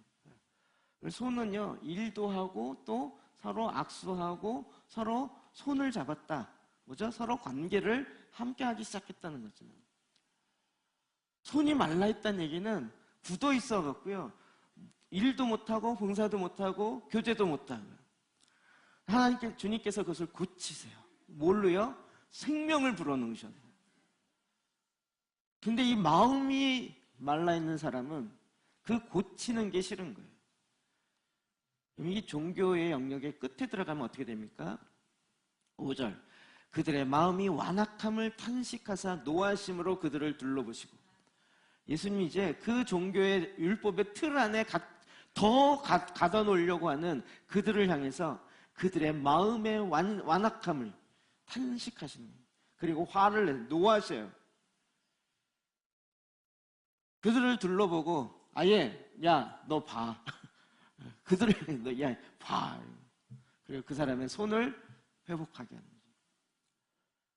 손은요, 일도 하고 또 서로 악수하고 서로 손을 잡았다. 뭐죠? 서로 관계를 함께 하기 시작했다는 거죠. 손이 말라있다는 얘기는 굳어 있어갖고요, 일도 못하고 봉사도 못하고 교제도 못하고요. 하나님께, 주님께서 그것을 고치세요. 뭘로요? 생명을 불어넣으셔요. 근데 이 마음이 말라있는 사람은 그 고치는 게 싫은 거예요. 이 종교의 영역의 끝에 들어가면 어떻게 됩니까? 5절. 그들의 마음이 완악함을 탄식하사 노하심으로 그들을 둘러보시고. 예수님이 이제 그 종교의 율법의 틀 안에 더 가둬 놓으려고 하는 그들을 향해서 그들의 마음의 완악함을 탄식하시는 거예요. 그리고 화를 내서 노하셔요. 그들을 둘러보고 아예 야 너 봐. 그들을 너 야 봐. 그리고 그 사람의 손을 회복하게 하는 거예요.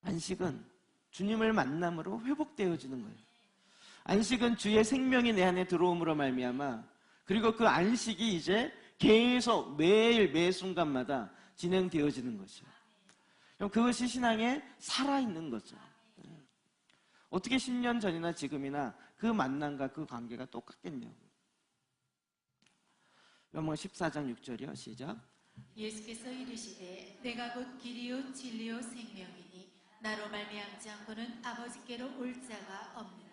안식은 주님을 만남으로 회복되어지는 거예요. 안식은 주의 생명이 내 안에 들어옴으로 말미암아 그리고 그 안식이 이제 계속 매일 매 순간마다 진행되어지는 거죠. 그럼 그것이 신앙에 살아있는 거죠. 어떻게 10년 전이나 지금이나 그 만남과 그 관계가 똑같겠냐고. 요한복음 14장 6절이요. 시작. 예수께서 이르시되 내가 곧 길이요 진리요 생명이니 나로 말미암지 않고는 아버지께로 올 자가 없느니라.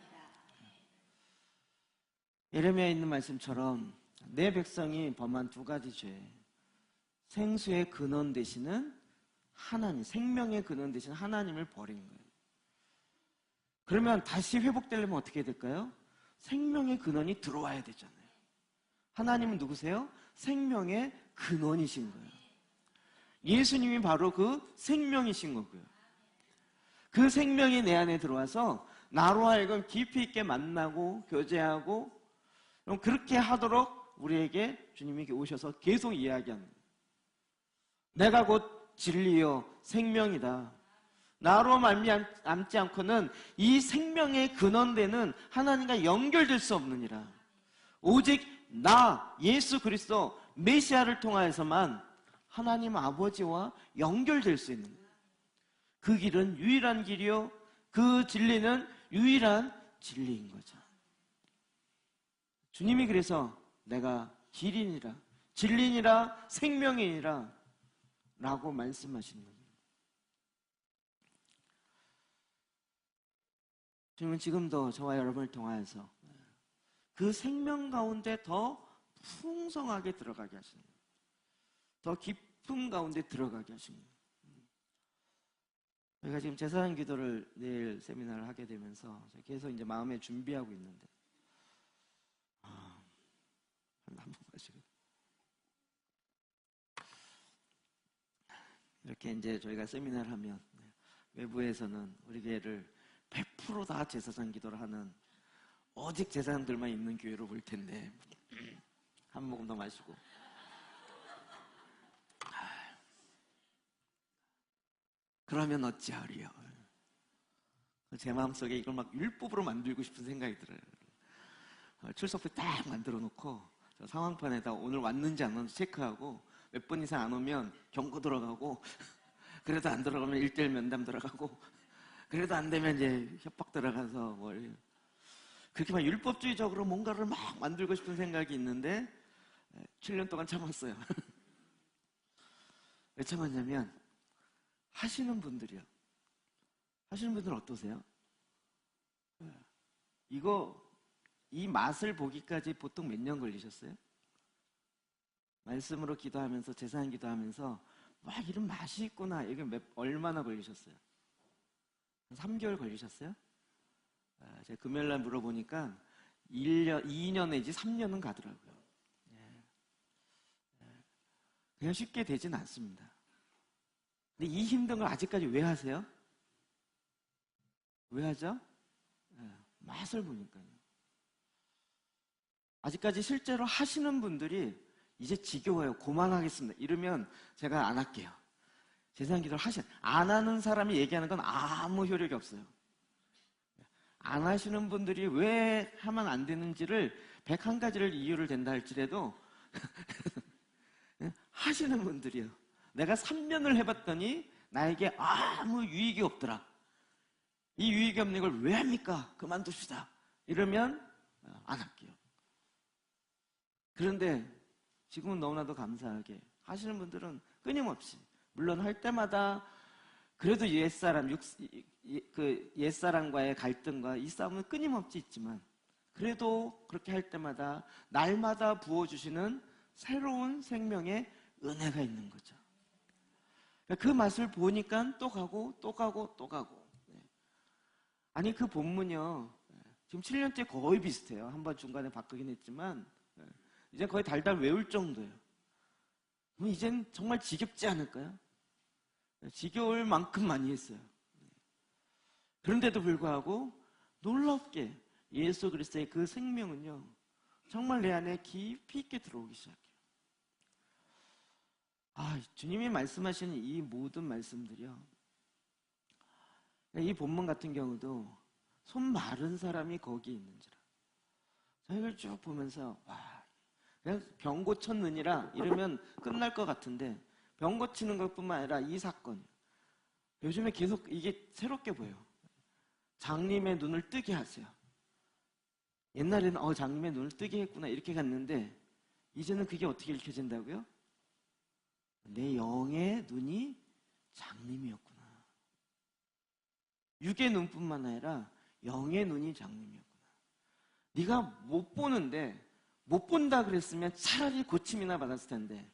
예레미야에 있는 말씀처럼 내 백성이 범한 두 가지 죄, 생수의 근원 되시는 하나님, 생명의 근원 되신 하나님을 버린 거예요. 그러면 다시 회복되려면 어떻게 될까요? 생명의 근원이 들어와야 되잖아요. 하나님은 누구세요? 생명의 근원이신 거예요. 예수님이 바로 그 생명이신 거고요. 그 생명이 내 안에 들어와서 나로 하여금 깊이 있게 만나고 교제하고 그렇게 하도록 우리에게 주님이 오셔서 계속 이야기하는 거예요. 내가 곧 진리요 생명이다. 나로 말미암지 않고는 이 생명의 근원되는 하나님과 연결될 수 없느니라. 오직 나 예수 그리스도 메시아를 통하여서만 하나님 아버지와 연결될 수 있는 거예요. 그 길은 유일한 길이요 그 진리는 유일한 진리인 거죠. 주님이 그래서 내가 길이니라 진리니라 생명이니라 라고 말씀하시는 거예요. 주님은 지금도 저와 여러분을 통하여서 그 생명 가운데 더 풍성하게 들어가게 하시는 거예요. 더 깊은 가운데 들어가게 하시는 거예요. 저희가 지금 제사장 기도를 내일 세미나를 하게 되면서 계속 이제 마음에 준비하고 있는데 한 번 마시고 이렇게 이제 저희가 세미나를 하면 외부에서는 우리 교회를 100%다 제사장 기도를 하는 오직 제사장들만 있는 교회로 볼 텐데 한 모금 더 마시고 그러면 어찌하리요. 제 마음속에 이걸 막 율법으로 만들고 싶은 생각이 들어요. 출석부 딱 만들어 놓고 상황판에다 오늘 왔는지 안 왔는지 체크하고 몇 번 이상 안 오면 경고 들어가고 그래도 안 들어가면 1:1 면담 들어가고 그래도 안 되면 이제 협박 들어가서 뭘 그렇게 막 율법주의적으로 뭔가를 막 만들고 싶은 생각이 있는데 7년 동안 참았어요. 왜 참았냐면 하시는 분들이요. 하시는 분들은 어떠세요? 이 맛을 보기까지 보통 몇 년 걸리셨어요? 말씀으로 기도하면서 제사장 기도하면서 와 이런 맛이 있구나. 이게 얼마나 걸리셨어요? 3개월 걸리셨어요? 제가 금요일날 물어보니까 2년 내지 3년은 가더라고요. 그냥 쉽게 되진 않습니다. 근데 이 힘든 걸 아직까지 왜 하세요? 왜 하죠? 맛을 보니까요. 아직까지 실제로 하시는 분들이 이제 지겨워요. 그만하겠습니다. 이러면 제가 안 할게요. 제사장 기도를 안 하는 사람이 얘기하는 건 아무 효력이 없어요. 안 하시는 분들이 왜 하면 안 되는지를 101가지를 이유를 댄다 할지라도 하시는 분들이요. 내가 3년을 해봤더니 나에게 아무 유익이 없더라. 이 유익이 없는 걸 왜 합니까? 그만둡시다. 이러면 안 할게요. 그런데 지금은 너무나도 감사하게 하시는 분들은 끊임없이 물론 할 때마다 그래도 옛사람과의 갈등과 이 싸움은 끊임없이 있지만 그래도 그렇게 할 때마다 날마다 부어주시는 새로운 생명의 은혜가 있는 거죠. 그 맛을 보니까 또 가고 또 가고 또 가고. 아니 그 본문이요. 지금 7년째 거의 비슷해요. 한번 중간에 바꾸긴 했지만 이제 거의 달달 외울 정도예요. 그럼 이젠 정말 지겹지 않을까요? 지겨울 만큼 많이 했어요. 그런데도 불구하고 놀랍게 예수 그리스도의 그 생명은요. 정말 내 안에 깊이 있게 들어오기 시작해요. 주님이 말씀하시는 이 모든 말씀들이요. 이 본문 같은 경우도 손 마른 사람이 거기 있는지라. 이걸 쭉 보면서 그냥 병 고쳤느니라 이러면 끝날 것 같은데 병 고치는 것뿐만 아니라 이 사건 요즘에 계속 이게 새롭게 보여요. 장님의 눈을 뜨게 하세요. 옛날에는 장님의 눈을 뜨게 했구나 이렇게 갔는데 이제는 그게 어떻게 읽혀진다고요? 내 영의 눈이 장님이었구나. 육의 눈뿐만 아니라 영의 눈이 장님이었구나. 네가 못 보는데 못 본다 그랬으면 차라리 고침이나 받았을 텐데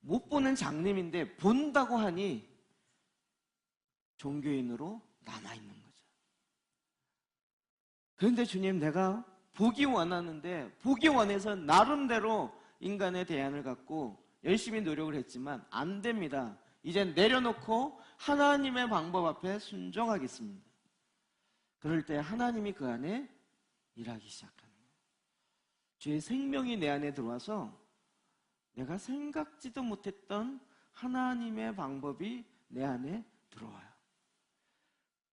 못 보는 장님인데 본다고 하니 종교인으로 남아있는 거죠. 그런데 주님 내가 보기 원하는데 보기 원해서 나름대로 인간의 대안을 갖고 열심히 노력을 했지만 안 됩니다. 이제 내려놓고 하나님의 방법 앞에 순종하겠습니다. 그럴 때 하나님이 그 안에 일하기 시작합니다. 주의 생명이 내 안에 들어와서 내가 생각지도 못했던 하나님의 방법이 내 안에 들어와요.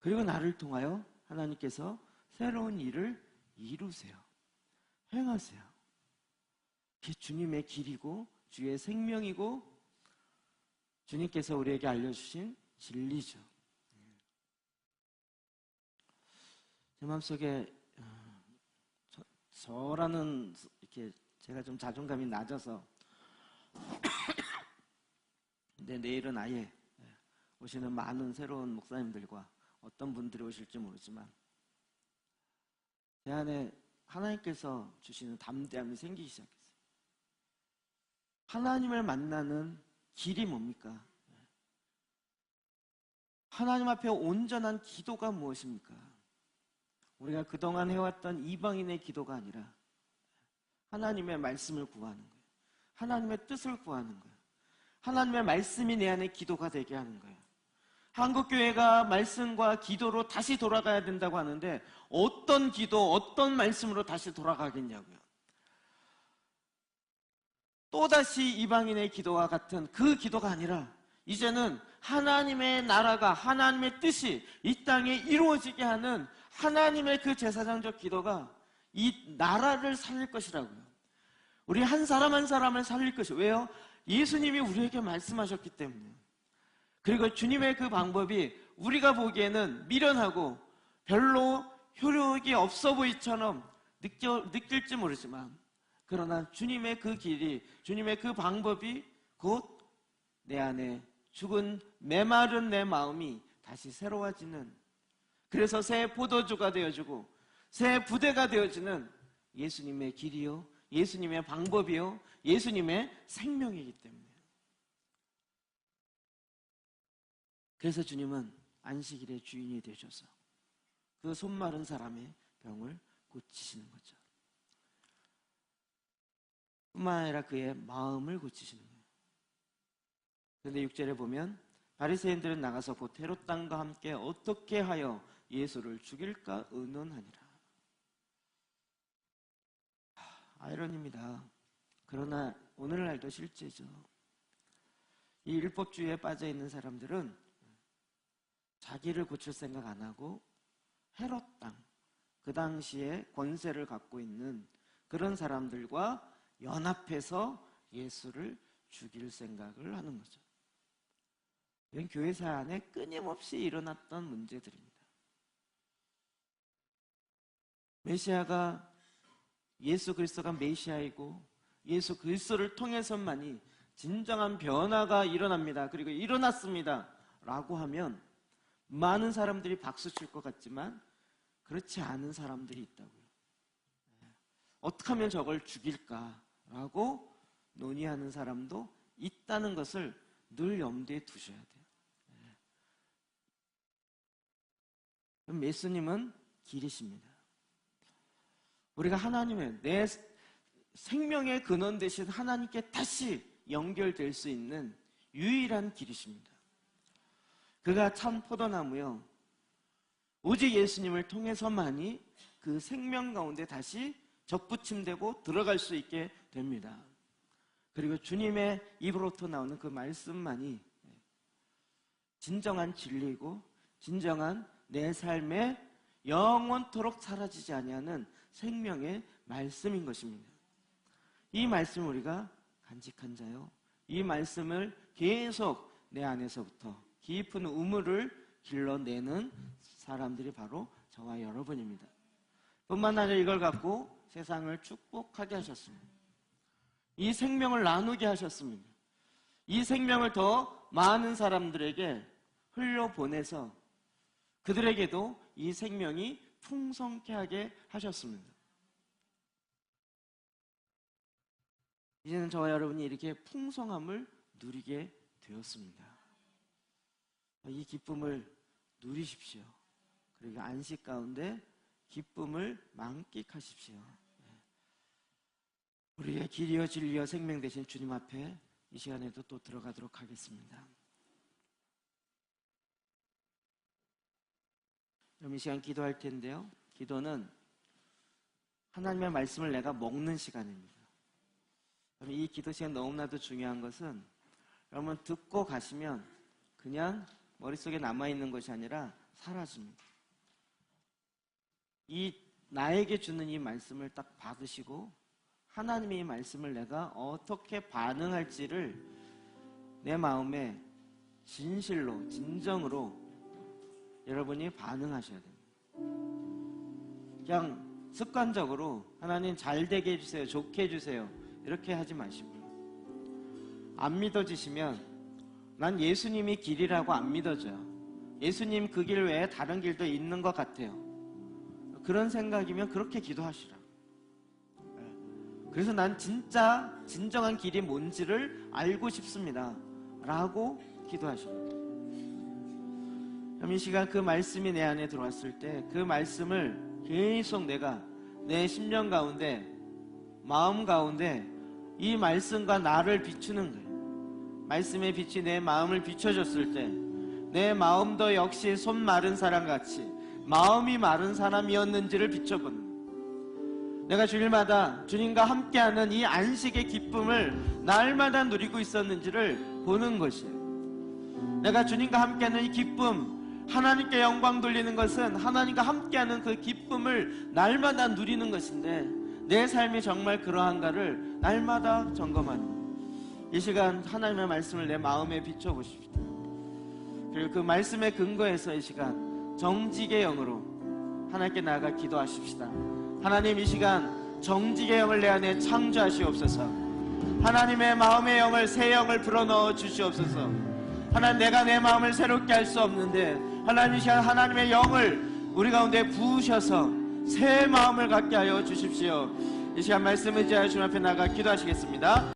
그리고 나를 통하여 하나님께서 새로운 일을 이루세요. 행하세요. 그게 주님의 길이고 주의 생명이고 주님께서 우리에게 알려주신 진리죠. 제 마음속에 저라는 이렇게 제가 좀 자존감이 낮아서 근데 내일은 아예 오시는 많은 새로운 목사님들과 어떤 분들이 오실지 모르지만 제 안에 하나님께서 주시는 담대함이 생기기 시작했어요. 하나님을 만나는 길이 뭡니까? 하나님 앞에 온전한 기도가 무엇입니까? 우리가 그동안 해왔던 이방인의 기도가 아니라 하나님의 말씀을 구하는 거예요. 하나님의 뜻을 구하는 거예요. 하나님의 말씀이 내 안에 기도가 되게 하는 거예요. 한국교회가 말씀과 기도로 다시 돌아가야 된다고 하는데 어떤 기도, 어떤 말씀으로 다시 돌아가겠냐고요. 또다시 이방인의 기도와 같은 그 기도가 아니라 이제는 하나님의 나라가, 하나님의 뜻이 이 땅에 이루어지게 하는 하나님의 그 제사장적 기도가 이 나라를 살릴 것이라고요. 우리 한 사람 한 사람을 살릴 것이. 왜요? 예수님이 우리에게 말씀하셨기 때문에. 그리고 주님의 그 방법이 우리가 보기에는 미련하고 별로 효력이 없어 보이처럼 느낄지 모르지만, 그러나 주님의 그 길이, 주님의 그 방법이 곧 내 안에 죽은 메마른 내 마음이 다시 새로워지는, 그래서 새 포도주가 되어주고 새 부대가 되어지는 예수님의 길이요, 예수님의 방법이요, 예수님의 생명이기 때문에. 그래서 주님은 안식일의 주인이 되셔서 그 손마른 사람의 병을 고치시는 거죠. 뿐만 아니라 그의 마음을 고치시는 거예요. 그런데 6절에 보면 바리새인들은 나가서 곧 헤롯 왕과 함께 어떻게 하여 예수를 죽일까 의논하니라. 아이러니입니다. 그러나 오늘날도 실제죠. 이 율법주의에 빠져있는 사람들은 자기를 고칠 생각 안 하고 헤롯 왕, 그 당시에 권세를 갖고 있는 그런 사람들과 연합해서 예수를 죽일 생각을 하는 거죠. 이건 교회사 안에 끊임없이 일어났던 문제들입니다. 메시아가, 예수 그리스도가 메시아이고 예수 그리스도를 통해서만이 진정한 변화가 일어납니다. 그리고 일어났습니다 라고 하면 많은 사람들이 박수 칠 것 같지만 그렇지 않은 사람들이 있다고요. 어떻게 하면 저걸 죽일까라고 논의하는 사람도 있다는 것을 늘 염두에 두셔야 돼요. 그럼 예수님은 길이십니다. 우리가 하나님의, 내 생명의 근원 되신 하나님께 다시 연결될 수 있는 유일한 길이십니다. 그가 참 포도나무요, 오직 예수님을 통해서만이 그 생명 가운데 다시 접붙임되고 들어갈 수 있게 됩니다. 그리고 주님의 입으로부터 나오는 그 말씀만이 진정한 진리이고 진정한 내 삶에 영원토록 사라지지 아니하는 생명의 말씀인 것입니다. 이 말씀을 우리가 간직한 자요, 이 말씀을 계속 내 안에서부터 깊은 우물을 길러내는 사람들이 바로 저와 여러분입니다. 뿐만 아니라 이걸 갖고 세상을 축복하게 하셨습니다. 이 생명을 나누게 하셨습니다. 이 생명을 더 많은 사람들에게 흘려보내서 그들에게도 이 생명이 풍성케 하게 하셨습니다. 이제는 저와 여러분이 이렇게 풍성함을 누리게 되었습니다. 이 기쁨을 누리십시오. 그리고 안식 가운데 기쁨을 만끽하십시오. 우리의 길이요 진리요 생명 되신 주님 앞에 이 시간에도 또 들어가도록 하겠습니다. 그럼 이 시간 기도할 텐데요, 기도는 하나님의 말씀을 내가 먹는 시간입니다. 이 기도 시간 너무나도 중요한 것은 여러분 듣고 가시면 그냥 머릿속에 남아있는 것이 아니라 사라집니다. 이 나에게 주는 이 말씀을 딱 받으시고 하나님의 이 말씀을 내가 어떻게 반응할지를 내 마음에 진실로, 진정으로 여러분이 반응하셔야 됩니다. 그냥 습관적으로 하나님 잘 되게 해주세요, 좋게 해주세요 이렇게 하지 마시고요. 안 믿어지시면 난 예수님이 길이라고 안 믿어져요, 예수님 그 길 외에 다른 길도 있는 것 같아요, 그런 생각이면 그렇게 기도하시라. 그래서 난 진짜 진정한 길이 뭔지를 알고 싶습니다 라고 기도하십니다. 그럼 이 시간 그 말씀이 내 안에 들어왔을 때 그 말씀을 계속 내가 내 심령 가운데, 마음 가운데 이 말씀과 나를 비추는 거예요. 말씀의 빛이 내 마음을 비춰줬을 때 내 마음도 역시 손 마른 사람같이 마음이 마른 사람이었는지를 비춰보는, 내가 주일마다 주님과 함께하는 이 안식의 기쁨을 날마다 누리고 있었는지를 보는 것이에요. 내가 주님과 함께하는 이 기쁨, 하나님께 영광 돌리는 것은 하나님과 함께하는 그 기쁨을 날마다 누리는 것인데 내 삶이 정말 그러한가를 날마다 점검하는, 이 시간 하나님의 말씀을 내 마음에 비춰보십시다. 그리고 그 말씀의 근거에서 이 시간 정직의 영으로 하나님께 나아가 기도하십시다. 하나님, 이 시간 정직의 영을 내 안에 창조하시옵소서. 하나님의 마음의 영을, 새 영을 불어넣어 주시옵소서. 하나님, 내가 내 마음을 새롭게 할 수 없는데 하나님, 이 시간 하나님의 영을 우리 가운데 부으셔서 새 마음을 갖게 하여 주십시오. 이 시간 말씀을 지하여 주님 앞에 나가 기도하시겠습니다.